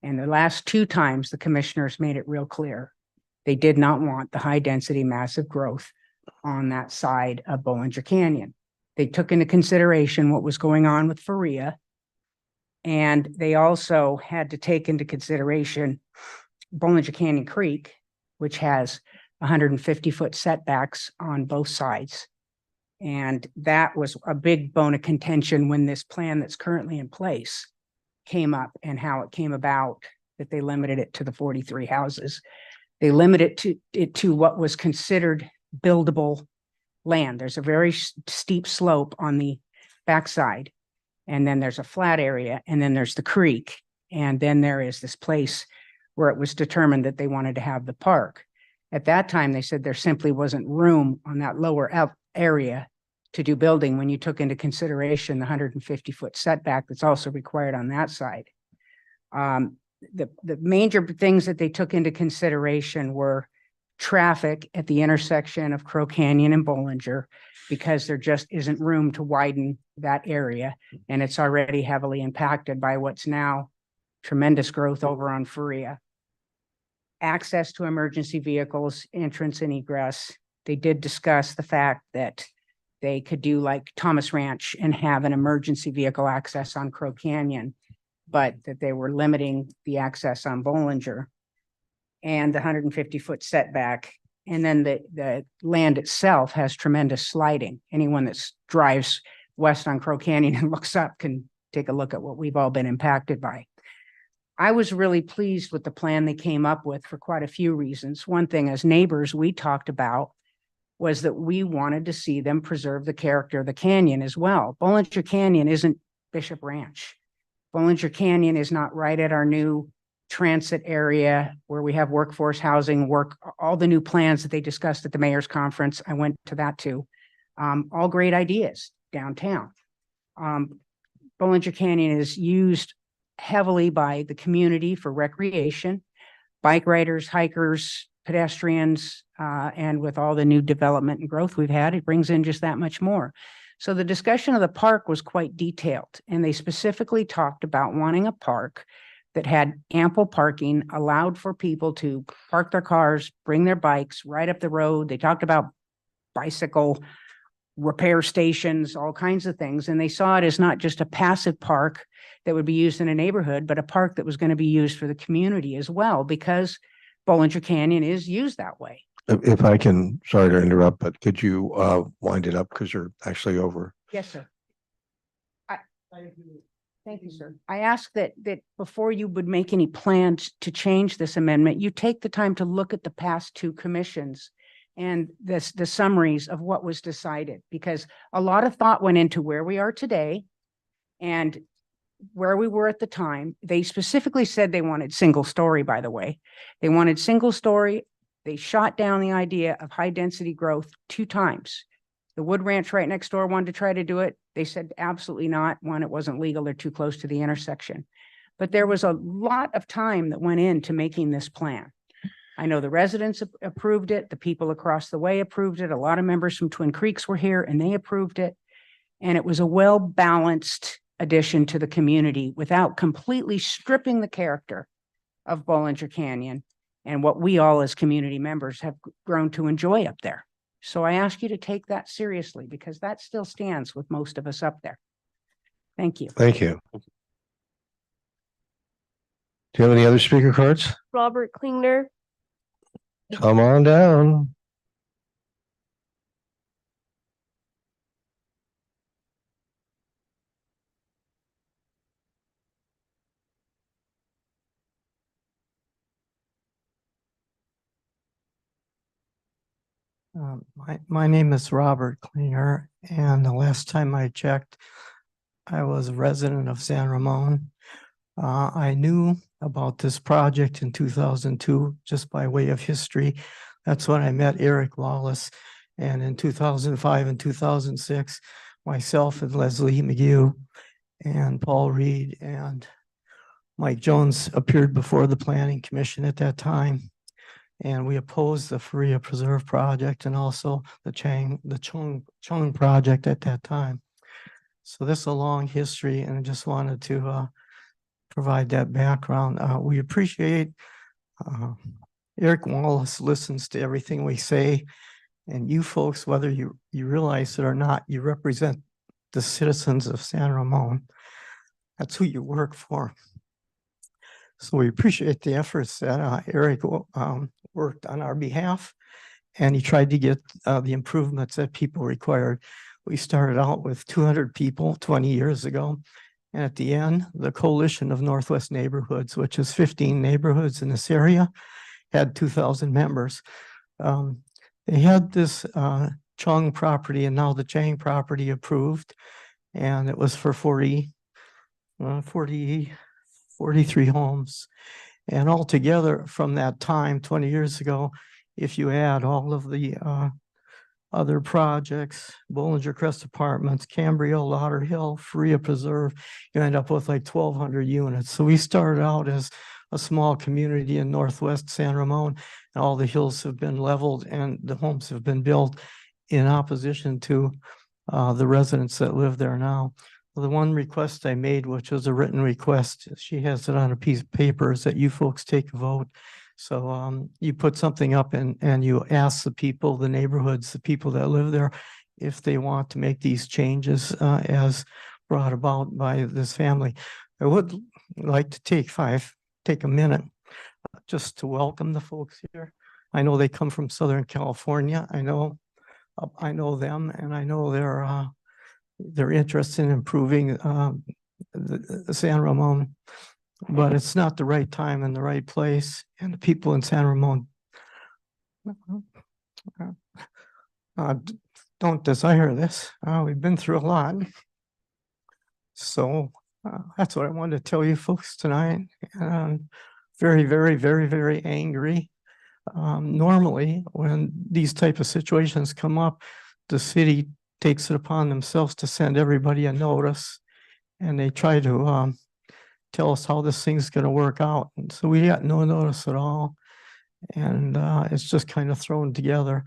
And the last 2 times the commissioners made it real clear. They did not want the high density massive growth on that side of Bollinger Canyon. They took into consideration what was going on with Faria. And they also had to take into consideration Bollinger Canyon Creek, which has 150-foot setbacks on both sides. And that was a big bone of contention when this plan that's currently in place came up, and how it came about that they limited it to the 43 houses. They limited it to what was considered buildable land. There's a very steep slope on the backside, and then there's a flat area, and then there's the creek, and then there is this place where it was determined that they wanted to have the park. At that time, they said there simply wasn't room on that lower area to do building when you took into consideration the 150-foot setback that's also required on that side. The major things that they took into consideration were traffic at the intersection of Crow Canyon and Bollinger, because there just isn't room to widen that area. And it's already heavily impacted by what's now tremendous growth over on Faria. Access to emergency vehicles, entrance and egress. They did discuss the fact that they could do like Thomas Ranch and have an emergency vehicle access on Crow Canyon, but that they were limiting the access on Bollinger and the 150-foot setback. And then the land itself has tremendous sliding. Anyone that drives west on Crow Canyon and looks up can take a look at what we've all been impacted by. I was really pleased with the plan they came up with for quite a few reasons. One thing, as neighbors, we talked about was that we wanted to see them preserve the character of the canyon as well. Bollinger Canyon isn't Bishop Ranch. Bollinger Canyon is not right at our new transit area where we have workforce housing, all the new plans that they discussed at the mayor's conference. I went to that too. All great ideas downtown. Bollinger Canyon is used heavily by the community for recreation, bike riders, hikers, pedestrians, and with all the new development and growth we've had, it brings in just that much more. So the discussion of the park was quite detailed, and they specifically talked about wanting a park that had ample parking, allowed for people to park their cars, bring their bikes right up the road. They talked about bicycle repair stations, all kinds of things. And they saw it as not just a passive park that would be used in a neighborhood, but a park that was going to be used for the community as well, because Bollinger Canyon is used that way. If I can, sorry to interrupt, but could you wind it up because you're actually over? Yes, sir. Thank you, sir. I ask that before you would make any plans to change this amendment, you take the time to look at the past two commissions and the summaries of what was decided, because a lot of thought went into where we are today and where we were at the time. They specifically said they wanted single story, by the way. They wanted single story. They shot down the idea of high density growth 2 times. The Wood Ranch right next door wanted to try to do it. They said absolutely not. One, it wasn't legal. They're too close to the intersection. But there was a lot of time that went into making this plan. I know the residents approved it. The people across the way approved it. A lot of members from Twin Creeks were here and they approved it. And it was a well-balanced addition to the community without completely stripping the character of Bollinger Canyon and what we all as community members have grown to enjoy up there. So I ask you to take that seriously, because that still stands with most of us up there. Thank you. Thank you. Do you have any other speaker cards? Robert Klingner. Come on down. My name is Robert Klinger, and the last time I checked, I was a resident of San Ramon. I knew about this project in 2002, just by way of history. That's when I met Eric Lawless. And in 2005 and 2006, myself and Leslie McGee and Paul Reed and Mike Jones appeared before the Planning Commission at that time. And we opposed the Faria Preserve project and also the Chung project at that time. So this is a long history, and I just wanted to provide that background. We appreciate Eric Wallace listens to everything we say. And you folks, whether you realize it or not, you represent the citizens of San Ramon. That's who you work for. So we appreciate the efforts that Eric worked on our behalf. And he tried to get the improvements that people required. We started out with 200 people 20 years ago. And at the end, the Coalition of Northwest Neighborhoods, which is 15 neighborhoods in this area, had 2,000 members. They had this Chung property and now the Chang property approved. And it was for 43 homes. And altogether from that time, 20 years ago, if you add all of the other projects, Bollinger Crest Apartments, Cambria, Lauderhill, Faria Preserve, you end up with like 1,200 units. So we started out as a small community in Northwest San Ramon, and all the hills have been leveled and the homes have been built in opposition to the residents that live there now. The one request I made, which was a written request, she has it on a piece of paper, is that you folks take a vote. So you put something up and you ask the people, the neighborhoods, the people that live there, if they want to make these changes as brought about by this family. I would like to take a minute just to welcome the folks here. I know they come from Southern California. I know them, and I know they're interested in improving the San Ramon, but it's not the right time and the right place. And the people in San Ramon don't desire this. We've been through a lot. So that's what I wanted to tell you folks tonight. Very, very, very, very angry. Normally, when these type of situations come up, the city takes it upon themselves to send everybody a notice, and they try to tell us how this thing's going to work out. And so we got no notice at all, and it's just kind of thrown together.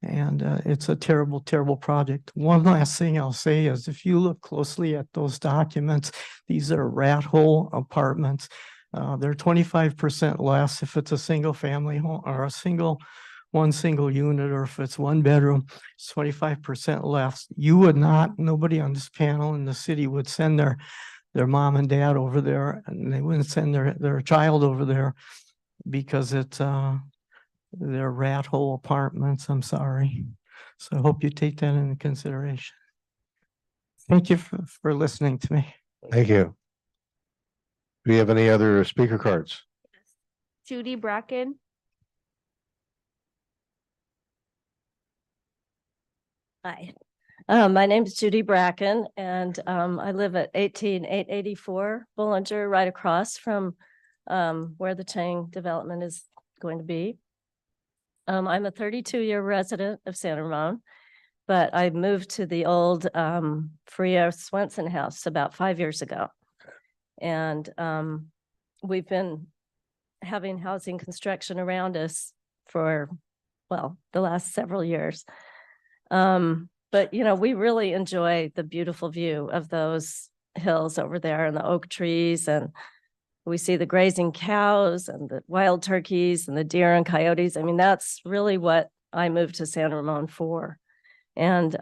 And it's a terrible, terrible project. One last thing I'll say is, if you look closely at those documents, these are rat hole apartments. They're 25% less if it's a single family home or one single unit, or if it's one bedroom, it's 25% less. You would not, nobody on this panel in the city would send their mom and dad over there, and they wouldn't send their child over there because it's they're rat hole apartments. I'm sorry. So I hope you take that into consideration. Thank you for listening to me. Thank you. Do we have any other speaker cards? Judy Bracken. Hi, my name is Judy Bracken, and I live at 18884 Bollinger, right across from where the Chang development is going to be. I'm a 32-year resident of San Ramon, but I moved to the old Faria Swenson house about 5 years ago. And we've been having housing construction around us for, well, the last several years. But, you know, we really enjoy the beautiful view of those hills over there and the oak trees, and we see the grazing cows and the wild turkeys and the deer and coyotes. I mean, that's really what I moved to San Ramon for. And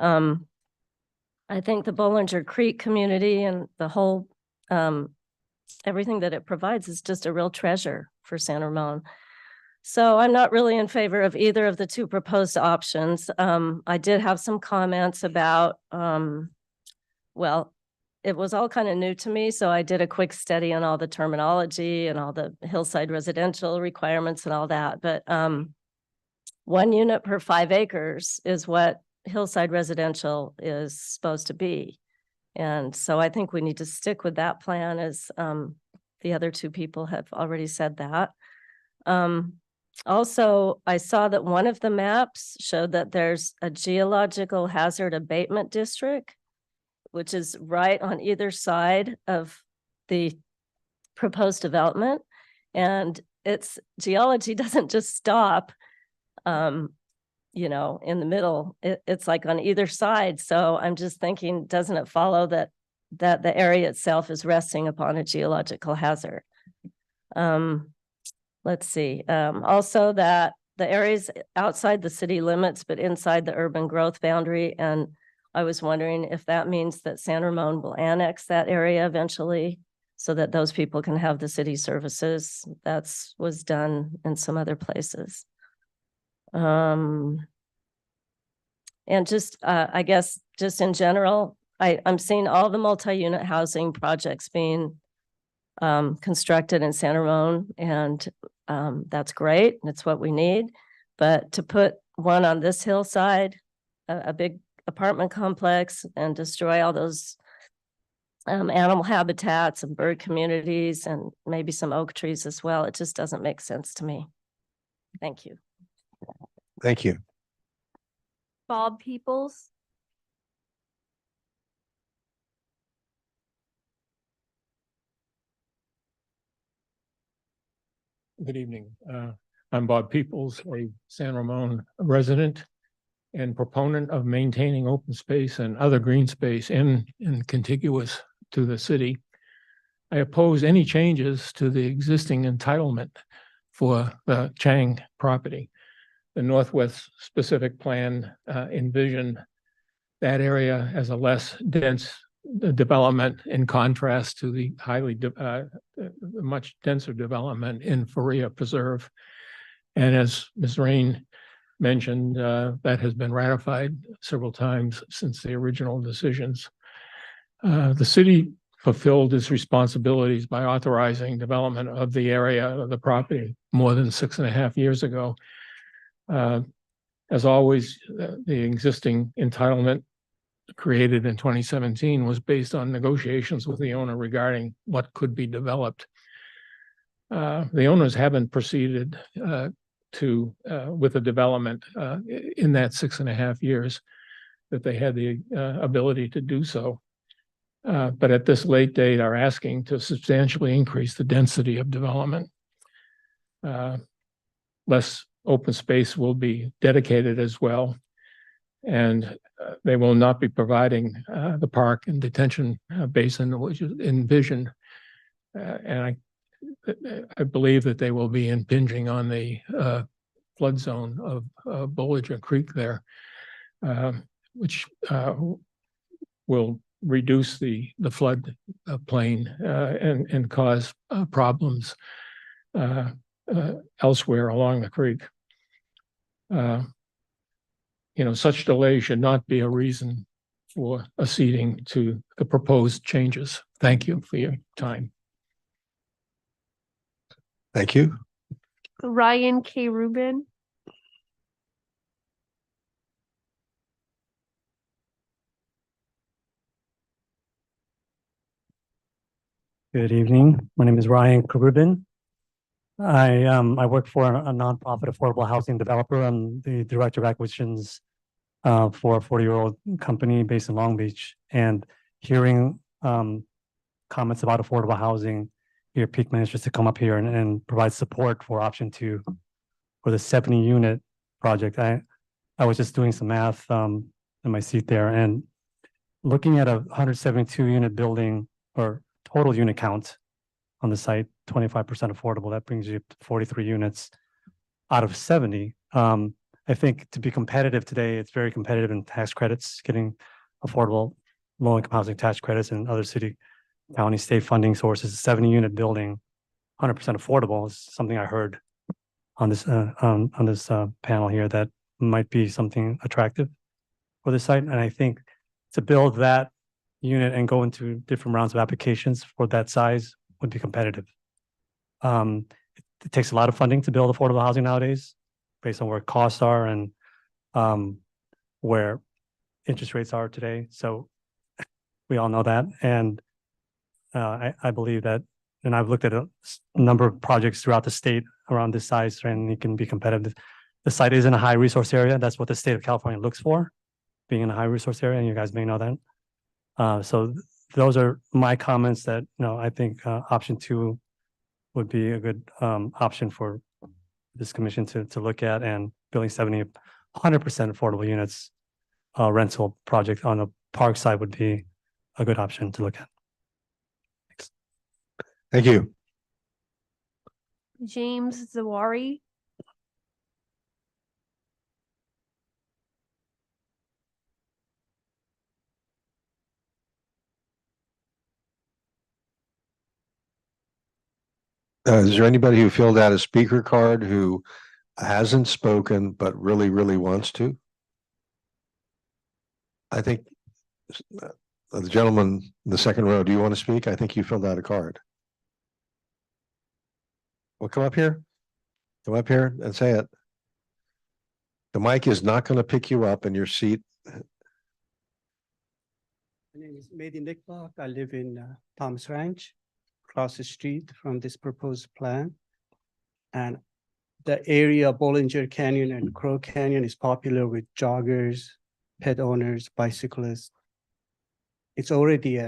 I think the Bollinger Creek community and the whole, everything that it provides is just a real treasure for San Ramon. So I'm not really in favor of either of the two proposed options. I did have some comments about, well, it was all kind of new to me, so I did a quick study on all the terminology and all the hillside residential requirements and all that. But 1 unit per 5 acres is what hillside residential is supposed to be. And so I think we need to stick with that plan, as the other two people have already said that. Also, I saw that one of the maps showed that there's a geological hazard abatement district, which is right on either side of the proposed development. And its geology doesn't just stop, you know, in the middle. It's like on either side. So I'm just thinking, doesn't it follow that the area itself is resting upon a geological hazard? let's see, also that the areas outside the city limits, but inside the urban growth boundary. And I was wondering if that means that San Ramon will annex that area eventually so that those people can have the city services. That's was done in some other places. And just, I guess, just in general, I'm seeing all the multi-unit housing projects being constructed in San Ramon, and that's great. It's what we need. But to put one on this hillside, a big apartment complex, and destroy all those animal habitats and bird communities and maybe some oak trees as well, it just doesn't make sense to me. Thank you. Thank you. Bob Peoples. Good evening. I'm Bob Peoples, a San Ramon resident and proponent of maintaining open space and other green space in contiguous to the city. I oppose any changes to the existing entitlement for the Chang property. The Northwest specific plan envisioned that area as a less dense development in contrast to the much denser development in Faria Preserve. And as Ms. Rain mentioned, that has been ratified several times since the original decisions. The city fulfilled its responsibilities by authorizing development of the area of the property more than 6.5 years ago. As always, the existing entitlement created in 2017 was based on negotiations with the owner regarding what could be developed. The owners haven't proceeded with the development in that 6.5 years that they had the ability to do so. But at this late date are asking to substantially increase the density of development. Less open space will be dedicated as well. And they will not be providing the park and detention basin which is envisioned. And I believe that they will be impinging on the flood zone of Bollinger Creek there, which will reduce the flood plain and cause problems elsewhere along the creek. Such delay should not be a reason for acceding to the proposed changes. Thank you for your time. Thank you. Ryan K. Rubin. Good evening. My name is Ryan Karubin. I work for a nonprofit affordable housing developer. I'm the director of acquisitions for a 40-year-old company based in Long Beach. And hearing comments about affordable housing here piqued my interest to come up here and provide support for option 2 for the 70-unit project. I was just doing some math in my seat there and looking at a 172-unit building or total unit count on the site, 25% affordable, that brings you up to 43 units out of 70. I think to be competitive today, it's very competitive in tax credits, getting affordable low-income housing tax credits and other city, county, state funding sources. 70-unit building, 100% affordable is something I heard on this panel here that might be something attractive for the site. And I think to build that unit and go into different rounds of applications for that size would be competitive. It takes a lot of funding to build affordable housing nowadays, based on where costs are and where interest rates are today. So we all know that. And I believe that, and I've looked at a number of projects throughout the state around this size, and it can be competitive. The site is in a high resource area. That's what the state of California looks for, being in a high resource area, and you guys may know that. So those are my comments that, I think option 2 would be a good option for this commission to look at, and building 70, 100% affordable units rental project on the park side would be a good option to look at. Thanks. Thank you. James Zawari. Is there anybody who filled out a speaker card who hasn't spoken but really, really wants to? I think the gentleman in the second row, do you want to speak? I think you filled out a card. Well, come up here. Come up here and say it. The mic is not going to pick you up in your seat. My name is Mehdi Nickbach. I live in Thomas Ranch, across the street from this proposed plan. And the area Bollinger Canyon and Crow Canyon is popular with joggers, pet owners, bicyclists. It's already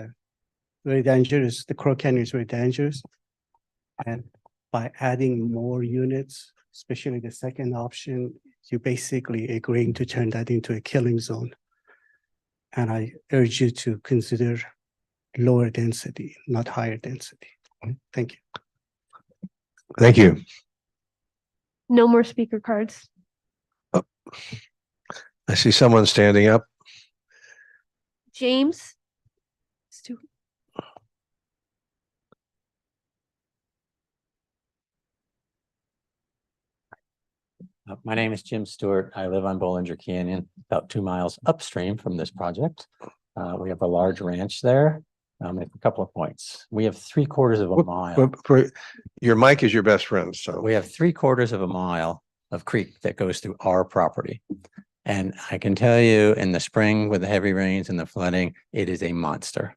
very dangerous. The Crow Canyon is very dangerous. And by adding more units, especially the second option, you're basically agreeing to turn that into a killing zone. And I urge you to consider lower density, not higher density. Thank you. Thank you. No more speaker cards. I see someone standing up. James. My name is Jim Stewart. I live on Bollinger Canyon, about 2 miles upstream from this project. We have a large ranch there. Make a couple of points. We have 3/4 of a mile. Your mic is your best friend, so. We have 3/4 of a mile of creek that goes through our property. And I can tell you in the spring with the heavy rains and the flooding, it is a monster.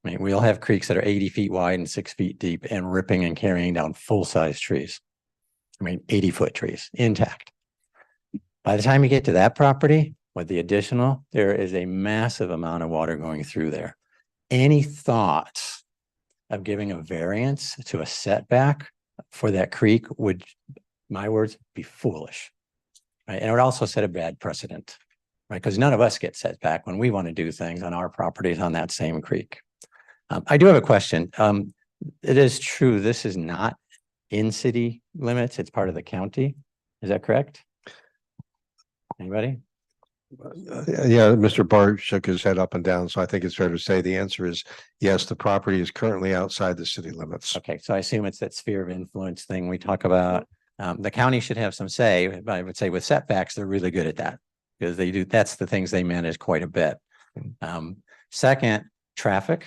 I mean, we'll have creeks that are 80 feet wide and 6 feet deep and ripping and carrying down full-size trees. I mean, 80-foot trees intact. By the time you get to that property with the additional, there is a massive amount of water going through there. Any thoughts of giving a variance to a setback for that creek would, my words, be foolish. Right? And it would also set a bad precedent, right? Because none of us get set back when we want to do things on our properties on that same creek. I do have a question. It is true, this is not in city limits, it's part of the county. Is that correct? Anybody? Yeah, Mr. Bart shook his head up and down, so I think it's fair to say the answer is yes, the property is currently outside the city limits. Okay, so I assume it's that sphere of influence thing we talk about. The county should have some say, but I would say with setbacks, they're really good at that because they do, that's the things they manage quite a bit. Second, traffic.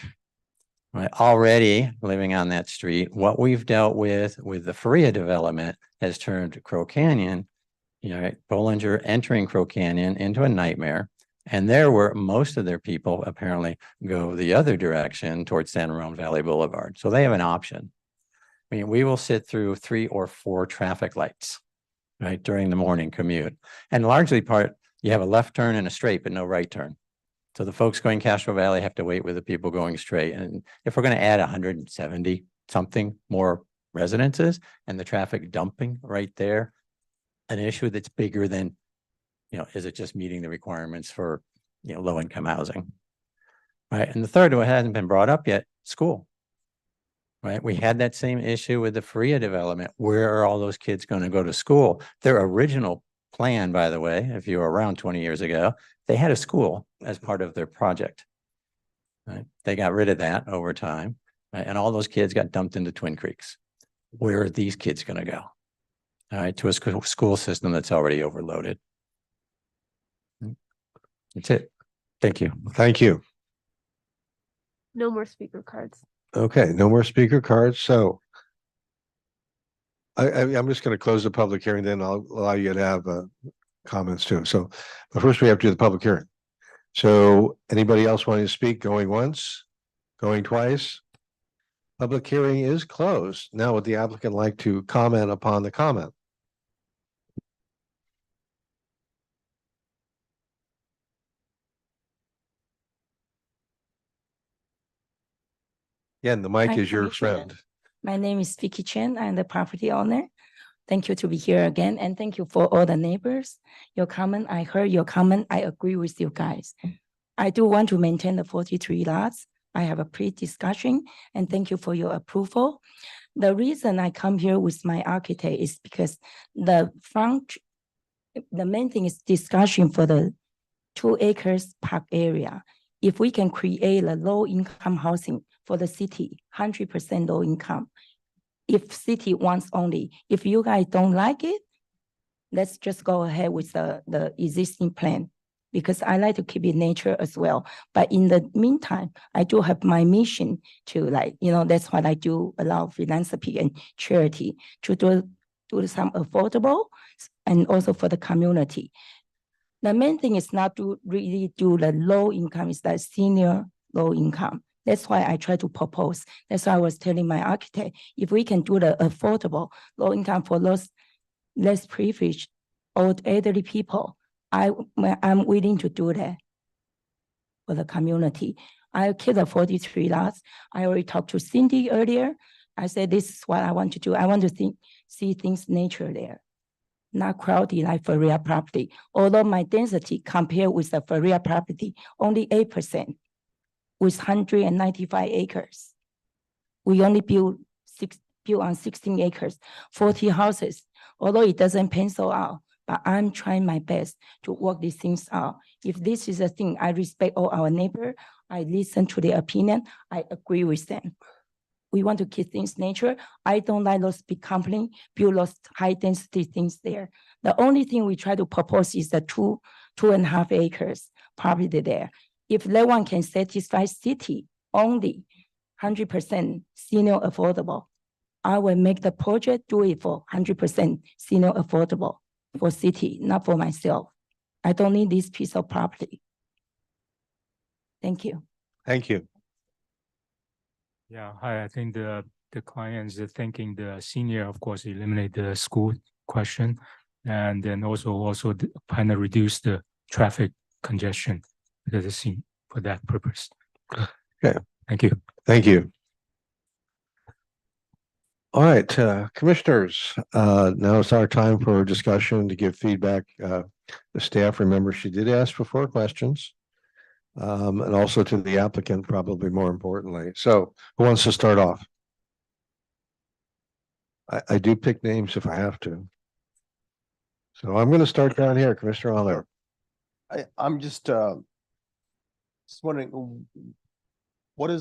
Right, already living on that street, what we've dealt with the Faria development has turned Crow Canyon, Bollinger entering Crow Canyon into a nightmare. And there were most of their people apparently go the other direction towards San Ramon Valley Boulevard. So they have an option. I mean, we will sit through 3 or 4 traffic lights, right, during the morning commute. And largely you have a left turn and a straight, but no right turn. So the folks going Castro Valley have to wait with the people going straight. And if we're going to add 170 something more residences and the traffic dumping right there, an issue that's bigger than, is it just meeting the requirements for, low income housing? Right. And the third one hasn't been brought up yet, school. Right. We had that same issue with the Faria development. Where are all those kids going to go to school? Their original plan, by the way, if you were around 20 years ago, they had a school as part of their project. Right? They got rid of that over time, right? And all those kids got dumped into Twin Creeks. Where are these kids going to go? All right, to a school system that's already overloaded. That's it. Thank you. Thank you. No more speaker cards. Okay, no more speaker cards. So I'm just going to close the public hearing, then I'll allow you to have comments too. So, but first we have to do the public hearing. So anybody else wanting to speak, going once, going twice? Public hearing is closed. Now would the applicant like to comment upon the comment? Again, the mic Hi, is your Commissioner. friend. My name is Vicky Chen. I'm the property owner. Thank you to be here again, and thank you for all the neighbors. Your comment, I heard your comment. I agree with you guys. I do want to maintain the 43 lots. I have a pre-discussion, and thank you for your approval. The reason I come here with my architect is because the main thing is discussion for the 2 acres park area. If we can create a low income housing for the city, 100% low income. If city wants only, if you guys don't like it, let's just go ahead with the existing plan, because I like to keep it nature as well. But in the meantime, I do have my mission to that's what I do, a lot of philanthropy and charity to do some affordable and also for the community. The main thing is not to really do the low income, it's the senior low income. That's why I try to propose. That's why I was telling my architect, if we can do the affordable low income for those less privileged old elderly people, I'm willing to do that for the community. I keep the 43 lots. I already talked to Cindy earlier. I said, this is what I want to do. I want to see things nature there, not crowded like Faria property. Although my density compared with the Faria property, only 8% with 195 acres. We only built on 16 acres, 40 houses. Although it doesn't pencil out, but I'm trying my best to work these things out. If this is a thing, I respect all our neighbors. I listen to their opinion. I agree with them. We want to keep things nature. I don't like those big companies build those high density things there. The only thing we try to propose is the 2.5 acres property there. If that one can satisfy city only 100% senior affordable, I will make the project do it for 100% senior affordable for city, not for myself. I don't need this piece of property. Thank you. Thank you. Yeah, I think the clients are thinking the senior, of course, eliminate the school question, and then also kind of reduce the traffic congestion because it's seen for that purpose. Okay. Thank you. Thank you. All right, commissioners, now it's our time for discussion to give feedback. The staff, remember, she did ask for 4 questions. And also to the applicant, probably more importantly. So who wants to start off? I do pick names if I have to. So I'm going to start down here, Commissioner Oliver. I'm just wondering what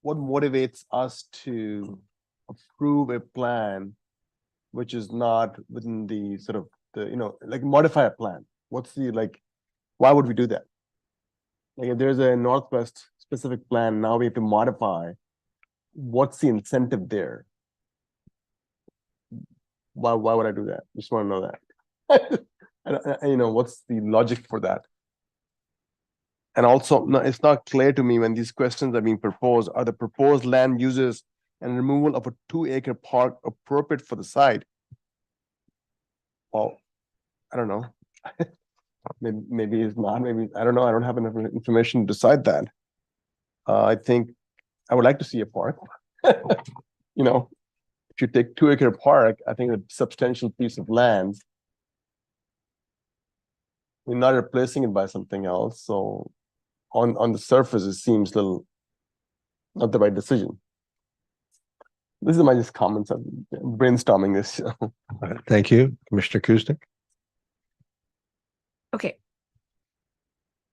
motivates us to approve a plan which is not within the sort of like modify a plan. What's the why would we do that? Like if there's a Northwest specific plan, now we have to modify. What's the incentive there? Why would I do that? Just want to know that. What's the logic for that? And also, no, it's not clear to me when these questions are being proposed. Are the proposed land uses and removal of a 2-acre park appropriate for the site? Well, I don't know. Maybe it's not. Maybe I don't know. I don't have enough information to decide that. I think I would like to see a park. If you take 2-acre park, I think a substantial piece of land. We're not replacing it by something else. So on the surface, it seems little not the right decision. This is my just comments. I'm brainstorming this. Thank you, Commissioner Kuznick. Okay.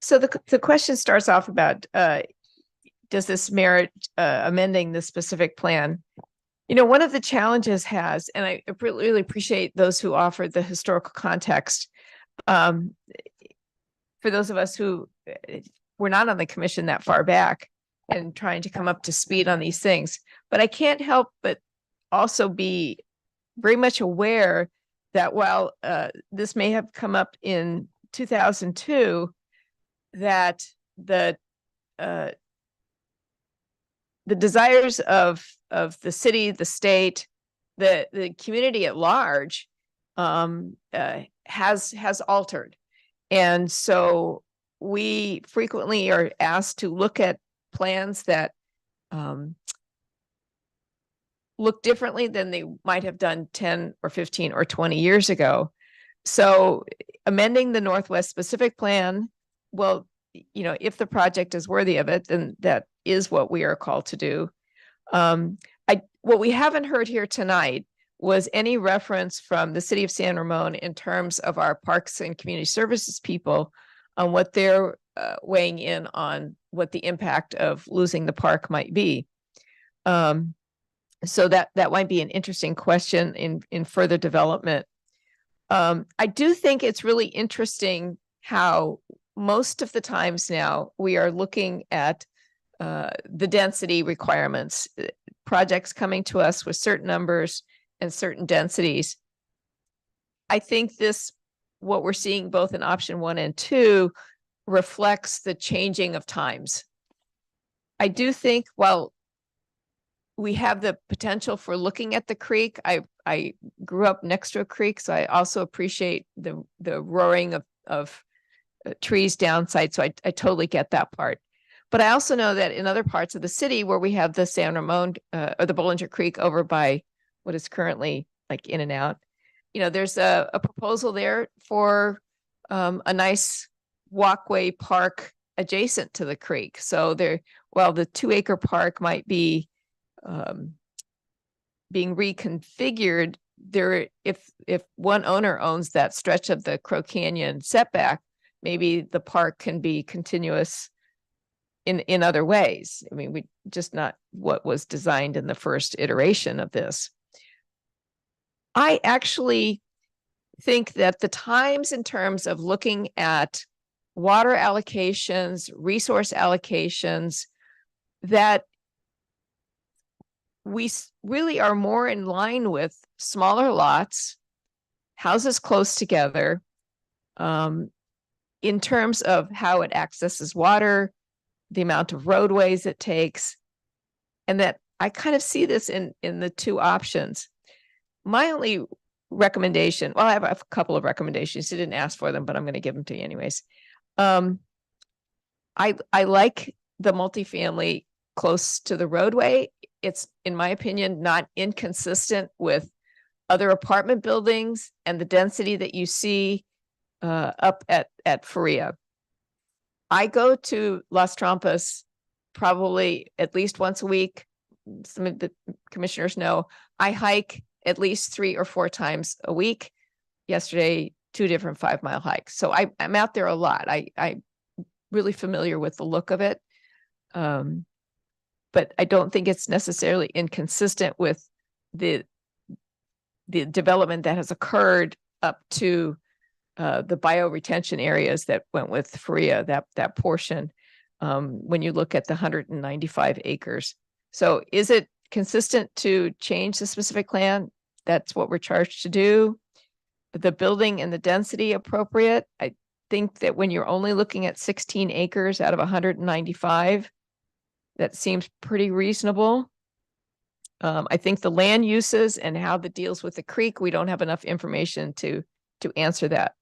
So the question starts off about, does this merit amending the specific plan? One of the challenges and I really appreciate those who offered the historical context. For those of us who were not on the commission that far back and trying to come up to speed on these things, but I can't help but also be very much aware that while this may have come up in 2002, that the desires of the city, the state, the community at large has altered. And so we frequently are asked to look at plans that look differently than they might have done 10 or 15 or 20 years ago. So amending the Northwest specific plan, well, if the project is worthy of it, then that is what we are called to do. what we haven't heard here tonight was any reference from the city of San Ramon in terms of our parks and community services people on what they're weighing in on what the impact of losing the park might be. So that might be an interesting question in further development. I do think it's really interesting how most of the times now we are looking at the density requirements, projects coming to us with certain numbers and certain densities. I think what we're seeing both in option 1 and 2 reflects the changing of times. I do think while we have the potential for looking at the creek, I grew up next to a creek, so I also appreciate the roaring of trees downside. So I totally get that part. But I also know that in other parts of the city where we have the San Ramon or the Bollinger Creek over by what is currently like In and Out, there's a proposal there for a nice walkway park adjacent to the creek. So while the 2-acre park might be being reconfigured, if one owner owns that stretch of the Crow Canyon setback, maybe the park can be continuous in other ways. I mean, we just not what was designed in the first iteration of this. I actually think that the times in terms of looking at water allocations, resource allocations, that we really are more in line with smaller lots, houses close together, in terms of how it accesses water, the amount of roadways it takes, and that I kind of see this in the 2 options. My only recommendation, well, I have a couple of recommendations. You didn't ask for them, but I'm going to give them to you anyways. I like the multifamily close to the roadway. It's, in my opinion, not inconsistent with other apartment buildings and the density that you see up at Faria. I go to Las Trampas probably at least once a week. Some of the commissioners know I hike at least 3 or 4 times a week. Yesterday, 2 different 5-mile hikes. So I'm out there a lot. I'm really familiar with the look of it. But I don't think it's necessarily inconsistent with the development that has occurred up to the bioretention areas that went with Faria, that portion, when you look at the 195 acres. So is it consistent to change the specific plan? That's what we're charged to do. The building and the density appropriate. I think that when you're only looking at 16 acres out of 195, that seems pretty reasonable. I think the land uses and how the deals with the creek, we don't have enough information to answer that.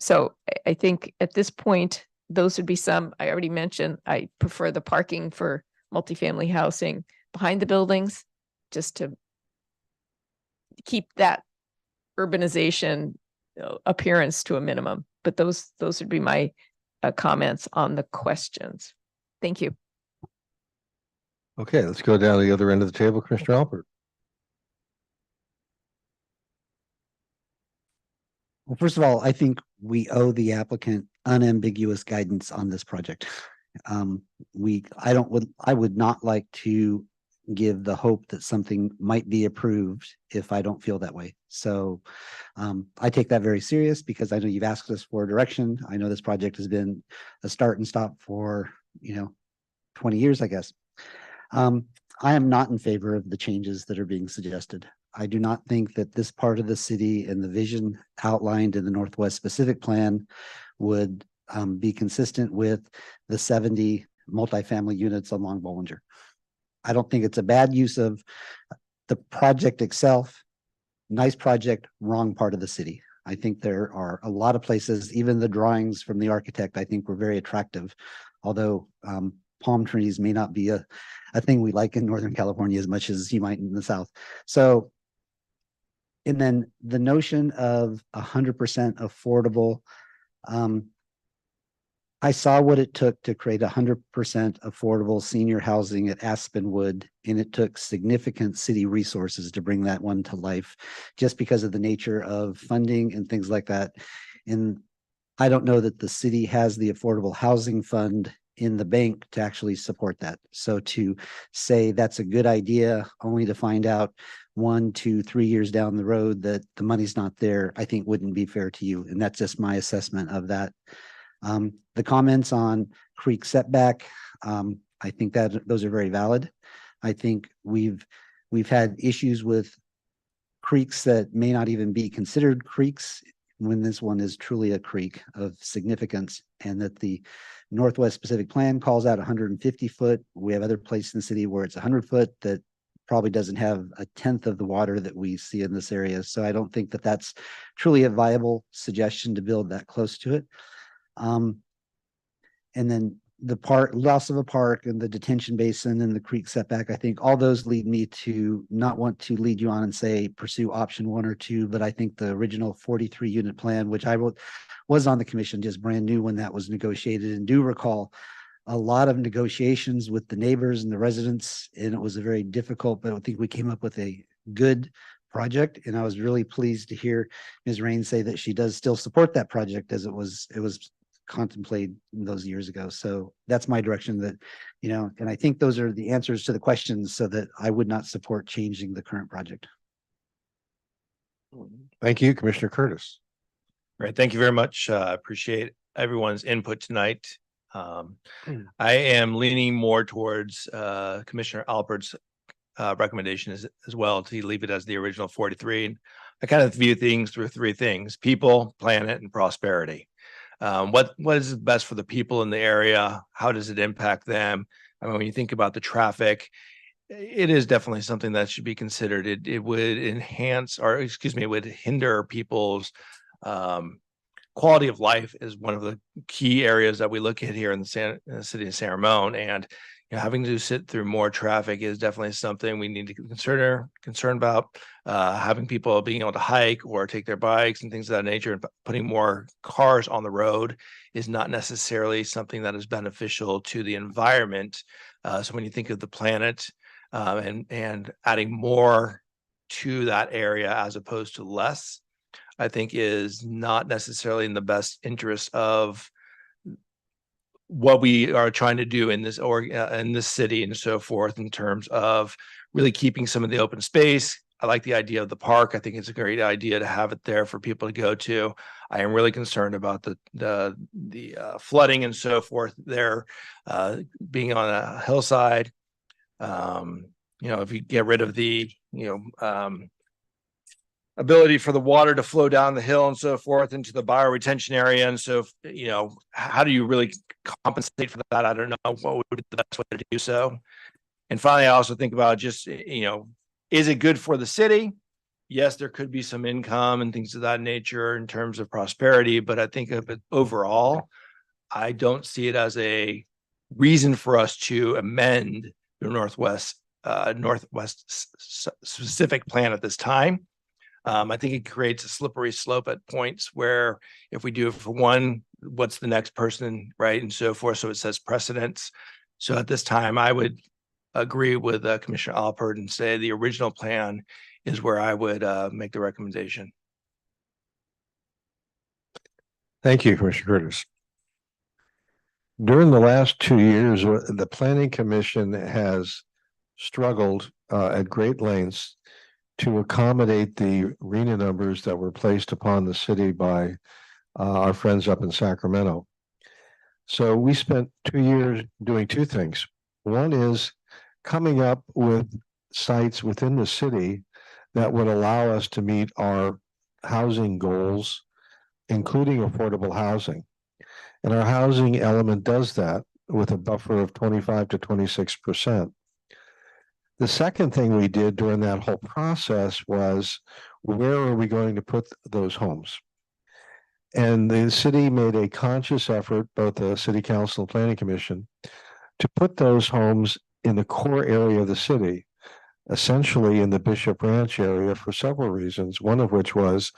So I think at this point, those would be some. I already mentioned I prefer the parking for multifamily housing behind the buildings, just to keep that urbanization appearance to a minimum. But those would be my comments on the questions. Thank you. Okay, let's go down to the other end of the table, Commissioner Alpert. Well, first of all, I think we owe the applicant unambiguous guidance on this project. I would not like to give the hope that something might be approved if I don't feel that way. So I take that very serious because I know you've asked us for direction. I know this project has been a start and stop for 20 years, I guess. I am not in favor of the changes that are being suggested. I do not think that this part of the city and the vision outlined in the Northwest Specific Plan would be consistent with the 70 multifamily units along Bollinger. I don't think it's a bad use of the project itself. Nice project, wrong part of the city. I think there are a lot of places, even the drawings from the architect, I think were very attractive, although palm trees may not be a thing we like in Northern California as much as you might in the South. So, and then the notion of 100% affordable, I saw what it took to create 100% affordable senior housing at Aspenwood, and it took significant city resources to bring that one to life, just because of the nature of funding and things like that. And I don't know that the city has the affordable housing fund in the bank to actually support that. So to say that's a good idea, only to find out 1, 2, 3 years down the road that the money's not there, I think wouldn't be fair to you. And that's just my assessment of that. The comments on creek setback, I think that those are very valid. I think we've had issues with creeks that may not even be considered creeks when this one is truly a creek of significance, and that the Northwest Specific Plan calls out 150 foot. We have other places in the city where it's 100 foot that probably doesn't have a tenth of the water that we see in this area. So I don't think that that's truly a viable suggestion to build that close to it. And then the loss of a park and the detention basin and the creek setback, I think all those lead me to not want to lead you on and say pursue option 1 or 2, but I think the original 43 unit plan, which I was on the commission, just brand new when that was negotiated, and do recall a lot of negotiations with the neighbors and the residents, and it was a very difficult, but I think we came up with a good project. And I was really pleased to hear Ms. Rain say that she does still support that project as it was contemplated those years ago. So that's my direction, that, and I think those are the answers to the questions, so that I would not support changing the current project. Thank you, Commissioner Curtis. Right. Thank you very much. Appreciate everyone's input tonight. I am leaning more towards Commissioner Alpert's recommendation as well, to leave it as the original 43. And I kind of view things through 3 things: people, planet, and prosperity. What is best for the people in the area? How does it impact them? I mean, when you think about the traffic, it is definitely something that should be considered. It would enhance, or excuse me, it would hinder people's quality of life, is one of the key areas that we look at here in the city of San Ramon. And having to sit through more traffic is definitely something we need to concern about. Having people being able to hike or take their bikes and things of that nature, and putting more cars on the road is not necessarily something that is beneficial to the environment. So when you think of the planet, and adding more to that area as opposed to less, I think is not necessarily in the best interest of what we are trying to do in this in this city and so forth, in terms of really keeping some of the open space. I like the idea of the park. I think it's a great idea to have it there for people to go to. I am really concerned about the flooding and so forth there, being on a hillside. If you get rid of the ability for the water to flow down the hill and so forth into the bioretention area. And so, how do you really compensate for that? I don't know what would be the best way to do so. And finally, I also think about just, is it good for the city? Yes, there could be some income and things of that nature in terms of prosperity, but I think of it overall, I don't see it as a reason for us to amend the Northwest Specific Plan at this time. I think it creates a slippery slope at points where, if we do it for one, what's the next person, right? And so forth. So it sets precedents. So at this time, I would agree with Commissioner Alpert and say the original plan is where I would make the recommendation. Thank you, Commissioner Curtis. During the last 2 years, the Planning Commission has struggled at great lengths to accommodate the RHNA numbers that were placed upon the city by our friends up in Sacramento. So we spent 2 years doing 2 things. One is coming up with sites within the city that would allow us to meet our housing goals, including affordable housing. And our housing element does that with a buffer of 25 to 26%. The second thing we did during that whole process was, where are we going to put those homes? And the city made a conscious effort, both the City Council and Planning Commission, to put those homes in the core area of the city, essentially in the Bishop Ranch area, for several reasons. One of which was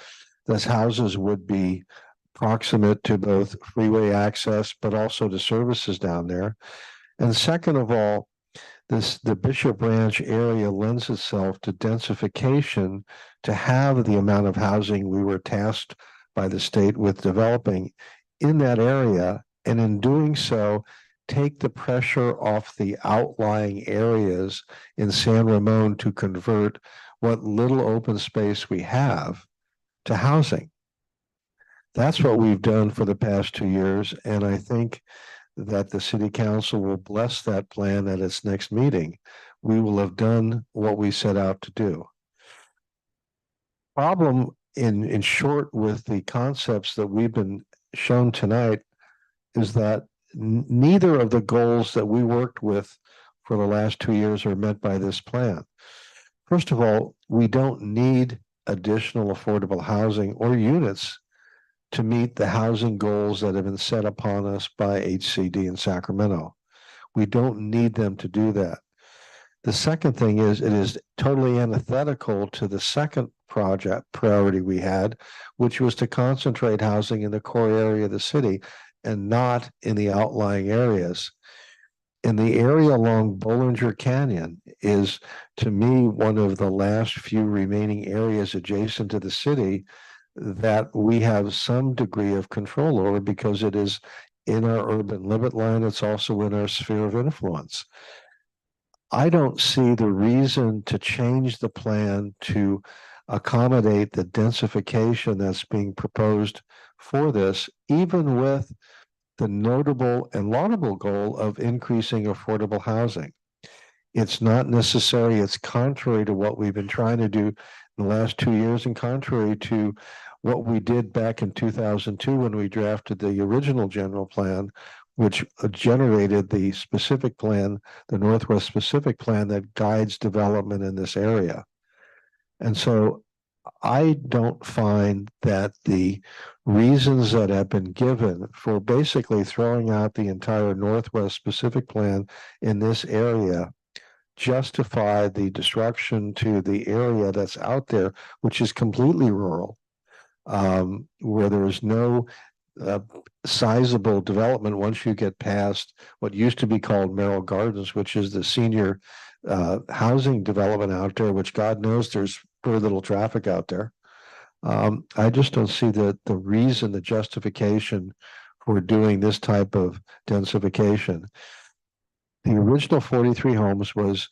those houses would be proximate to both freeway access, but also to services down there. And second of all, the Bishop Ranch area lends itself to densification to have the amount of housing we were tasked by the state with developing in that area. And in doing so, take the pressure off the outlying areas in San Ramon to convert what little open space we have to housing. That's what we've done for the past 2 years. And I think that the city council will bless that plan at its next meeting. We will have done what we set out to do. Problem in short with the concepts that we've been shown tonight is that neither of the goals that we worked with for the last 2 years are met by this plan. First of all, we don't need additional affordable housing or units to meet the housing goals that have been set upon us by HCD in Sacramento. We don't need them to do that. The second thing is it is totally antithetical to the second project priority we had, which was to concentrate housing in the core area of the city and not in the outlying areas. And the area along Bollinger Canyon is, to me, one of the last few remaining areas adjacent to the city that we have some degree of control over because it is in our urban limit line. It's also in our sphere of influence. I don't see the reason to change the plan to accommodate the densification that's being proposed for this, even with the notable and laudable goal of increasing affordable housing. It's not necessary. It's contrary to what we've been trying to do in the last 2 years and contrary to what we did back in 2002 when we drafted the original general plan, which generated the specific plan, the Northwest specific plan that guides development in this area. And so I don't find that the reasons that have been given for basically throwing out the entire Northwest specific plan in this area justify the destruction to the area that's out there, which is completely rural, where there is no sizable development once you get past what used to be called Merrill Gardens, which is the senior housing development out there, which God knows there's very little traffic out there. I just don't see the reason, the justification for doing this type of densification. The original 43 homes was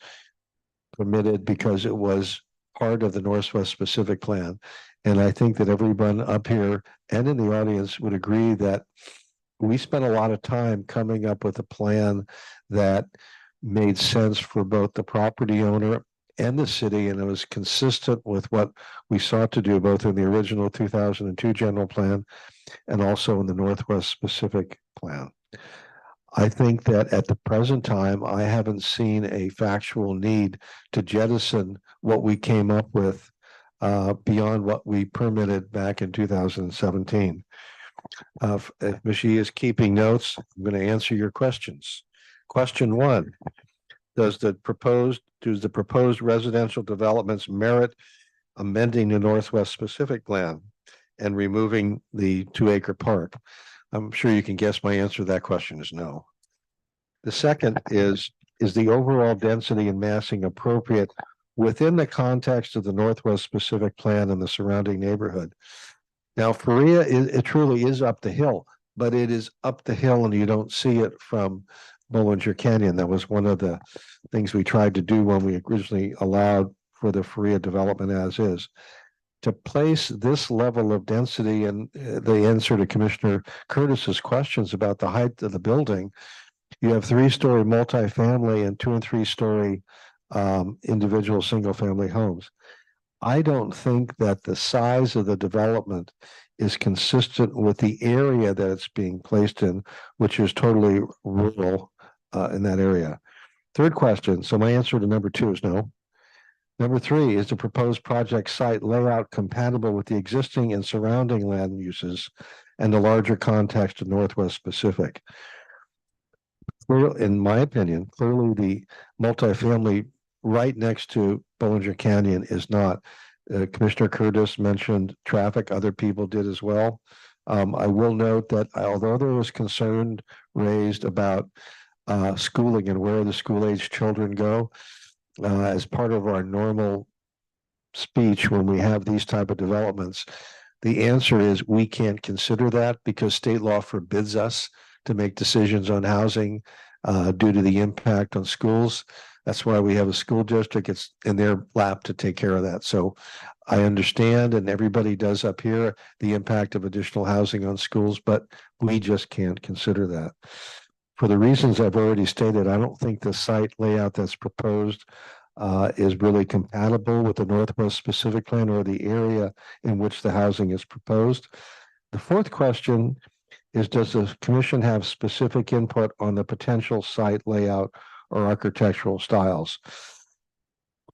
permitted because it was part of the Northwest specific plan. And I think that everyone up here and in the audience would agree that we spent a lot of time coming up with a plan that made sense for both the property owner and the city, and it was consistent with what we sought to do both in the original 2002 general plan and also in the Northwest specific plan. I think that at the present time, I haven't seen a factual need to jettison what we came up with beyond what we permitted back in 2017. If Michie is keeping notes, I'm going to answer your questions. Question 1, does the proposed residential developments merit amending the Northwest specific plan and removing the 2-acre park? I'm sure you can guess my answer to that question is no. The second is the overall density and massing appropriate within the context of the Northwest specific plan and the surrounding neighborhood? Now, Faria, it truly is up the hill, but it is up the hill and you don't see it from Bollinger Canyon. That was one of the things we tried to do when we originally allowed for the Faria development as is. To place this level of density, and the answer to Commissioner Curtis's questions about the height of the building, you have 3-story multifamily and 2- and 3-story individual single-family homes. I don't think that the size of the development is consistent with the area that it's being placed in, which is totally rural in that area. Third question. So my answer to number 2 is no. Number 3, is the proposed project site layout compatible with the existing and surrounding land uses and the larger context of Northwest specific? In my opinion, clearly the multifamily right next to Bollinger Canyon is not. Commissioner Curtis mentioned traffic. Other people did as well. I will note that although there was concern raised about schooling and where the school age children go, as part of our normal speech when we have these type of developments, the answer is we can't consider that because state law forbids us to make decisions on housing due to the impact on schools. That's why we have a school district. It's in their lap to take care of that. So I understand, and everybody does up here, the impact of additional housing on schools, but we just can't consider that. For the reasons I've already stated, I don't think the site layout that's proposed is really compatible with the Northwest Specific Plan or the area in which the housing is proposed. The fourth question is, does the commission have specific input on the potential site layout or architectural styles?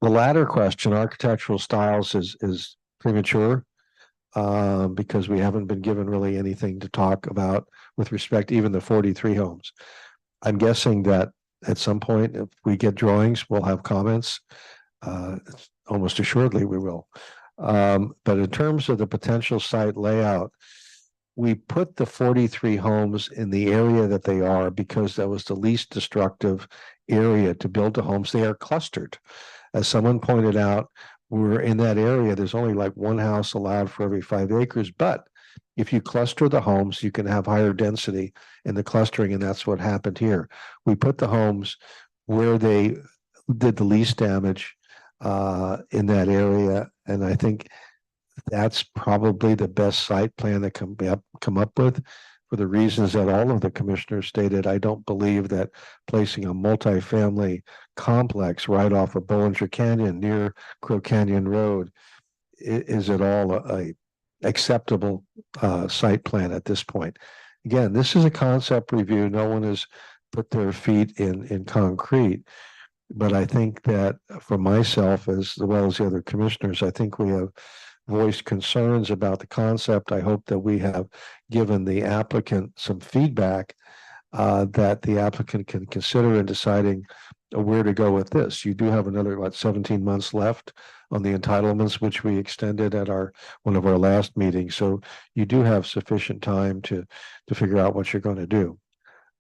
The latter question, architectural styles, is premature because we haven't been given really anything to talk about with respect to even the 43 homes. I'm guessing that at some point, if we get drawings, we'll have comments. Almost assuredly we will. But in terms of the potential site layout, we put the 43 homes in the area that they are because that was the least destructive area to build the homes. They are clustered. As someone pointed out, we're in that area. There's only like one house allowed for every 5 acres. But if you cluster the homes, you can have higher density in the clustering. And that's what happened here. We put the homes where they did the least damage in that area. And I think that's probably the best site plan that can come up with. For the reasons that all of the commissioners stated, I don't believe that placing a multifamily complex right off of Bollinger Canyon near Crow Canyon Road is at all a acceptable site plan at this point. Again, this is a concept review. No one has put their feet in concrete. But I think that for myself, as well as the other commissioners, I think we have voiced concerns about the concept. I hope that we have given the applicant some feedback that the applicant can consider in deciding where to go with this. You do have another, 17 months left on the entitlements, which we extended at one of our last meetings. So you do have sufficient time to figure out what you're going to do.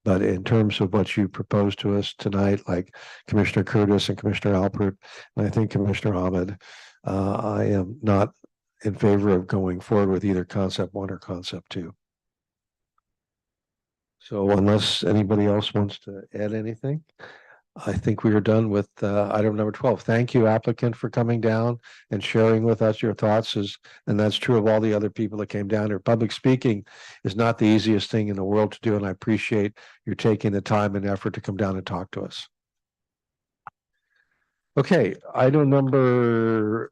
But in terms of what you proposed to us tonight, like Commissioner Curtis and Commissioner Alpert, and I think Commissioner Ahmed, I am not in favor of going forward with either concept 1 or concept 2. So unless anybody else wants to add anything, I think we are done with item number 12. Thank you, applicant, for coming down and sharing with us your thoughts. And that's true of all the other people that came down here. Public speaking is not the easiest thing in the world to do, and I appreciate you taking the time and effort to come down and talk to us. Okay,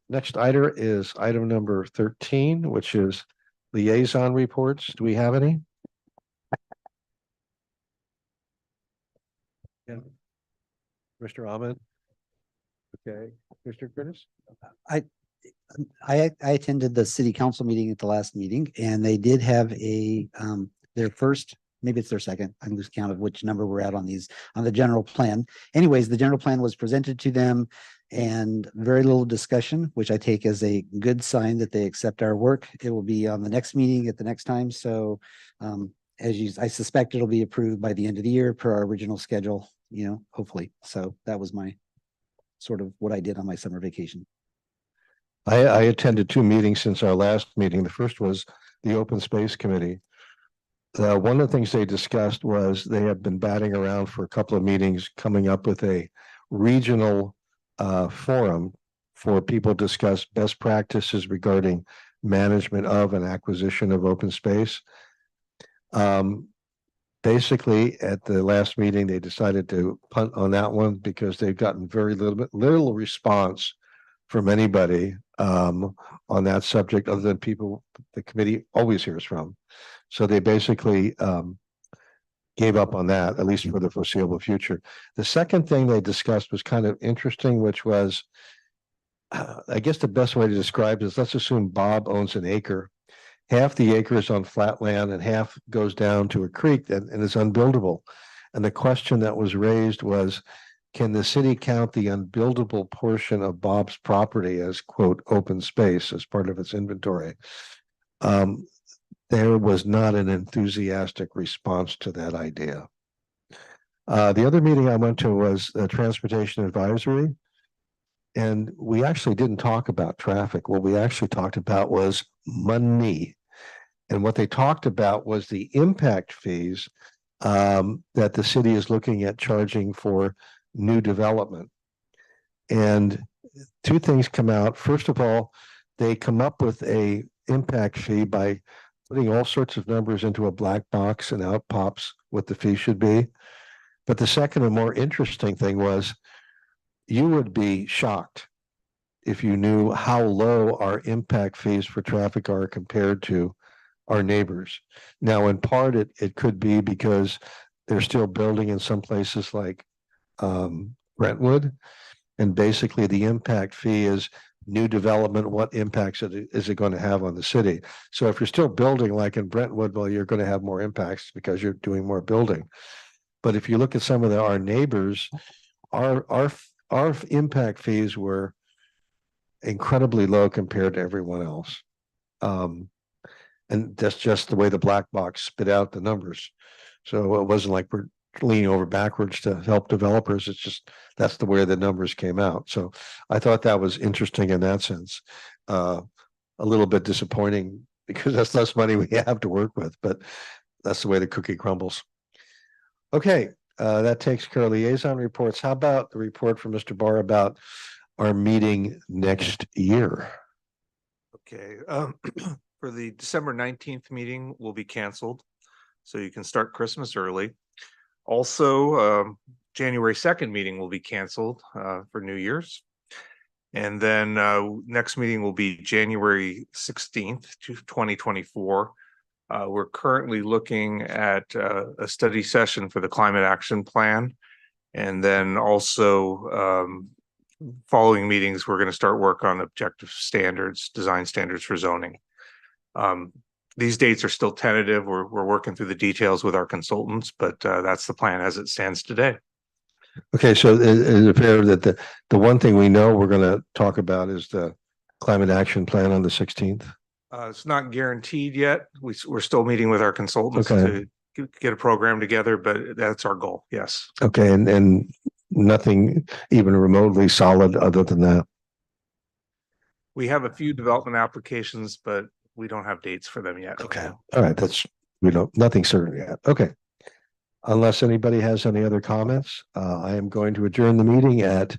next item is item number 13, which is liaison reports. Do we have any? Yeah. Mr. Ahmed? Okay, Mr. Curtis? I attended the city council meeting at the last meeting, and they did have their first, maybe it's their second, I lose count of which number we're at on the general plan. Anyways, the general plan was presented to them and very little discussion, which I take as a good sign that they accept our work. It will be on the next meeting at the next time. So I suspect it'll be approved by the end of the year per our original schedule, hopefully. So that was my sort of what I did on my summer vacation. I attended 2 meetings since our last meeting. The first was the Open Space Committee. One of the things they discussed was they have been batting around for a couple of meetings, coming up with a regional forum for people to discuss best practices regarding management of and acquisition of open space. Basically, at the last meeting, they decided to punt on that one because they've gotten very little response from anybody on that subject, other than people the committee always hears from. So they basically gave up on that, at least for the foreseeable future. The second thing they discussed was kind of interesting, which was, I guess the best way to describe it is, let's assume Bob owns an acre. Half the acre is on flat land and half goes down to a creek and is unbuildable. And the question that was raised was, can the city count the unbuildable portion of Bob's property as, quote, open space as part of its inventory? there was not an enthusiastic response to that idea. The other meeting I went to was a transportation advisory. And we actually didn't talk about traffic. What we actually talked about was money. And what they talked about was the impact fees that the city is looking at charging for new development. And two things come out. First of all, they come up with a impact fee by putting all sorts of numbers into a black box, and out pops what the fee should be. But the second and more interesting thing was, you would be shocked if you knew how low our impact fees for traffic are compared to our neighbors. Now, in part, it could be because they're still building in some places like Brentwood. And basically the impact fee is new development. What impacts is it going to have on the city? So if you're still building like in Brentwood, well, you're going to have more impacts because you're doing more building. But if you look at some of our neighbors, our impact fees were incredibly low compared to everyone else. And that's just the way the black box spit out the numbers. So it wasn't like we're leaning over backwards to help developers. It's just, that's the way the numbers came out. So I thought that was interesting in that sense. A little bit disappointing because that's less money we have to work with, but that's the way the cookie crumbles. Okay, that takes care of liaison reports. How about the report from Mr. Barr about our meeting next year? Okay, for the December 19th meeting will be canceled, so you can start Christmas early. Also, January 2nd meeting will be canceled for New Year's. And then next meeting will be January 16th, 2024. We're currently looking at a study session for the climate action plan. And then also following meetings, we're going to start work on objective standards, design standards for zoning. These dates are still tentative. We're working through the details with our consultants, but that's the plan as it stands today. Okay, so is it fair that the one thing we know we're going to talk about is the climate action plan on the 16th? It's not guaranteed yet. We're still meeting with our consultants Okay. to get a program together, but that's our goal. Yes. Okay, and nothing even remotely solid other than that. We have a few development applications, but we don't have dates for them yet. Okay, all right, nothing certain yet. Okay. Unless anybody has any other comments, I am going to adjourn the meeting at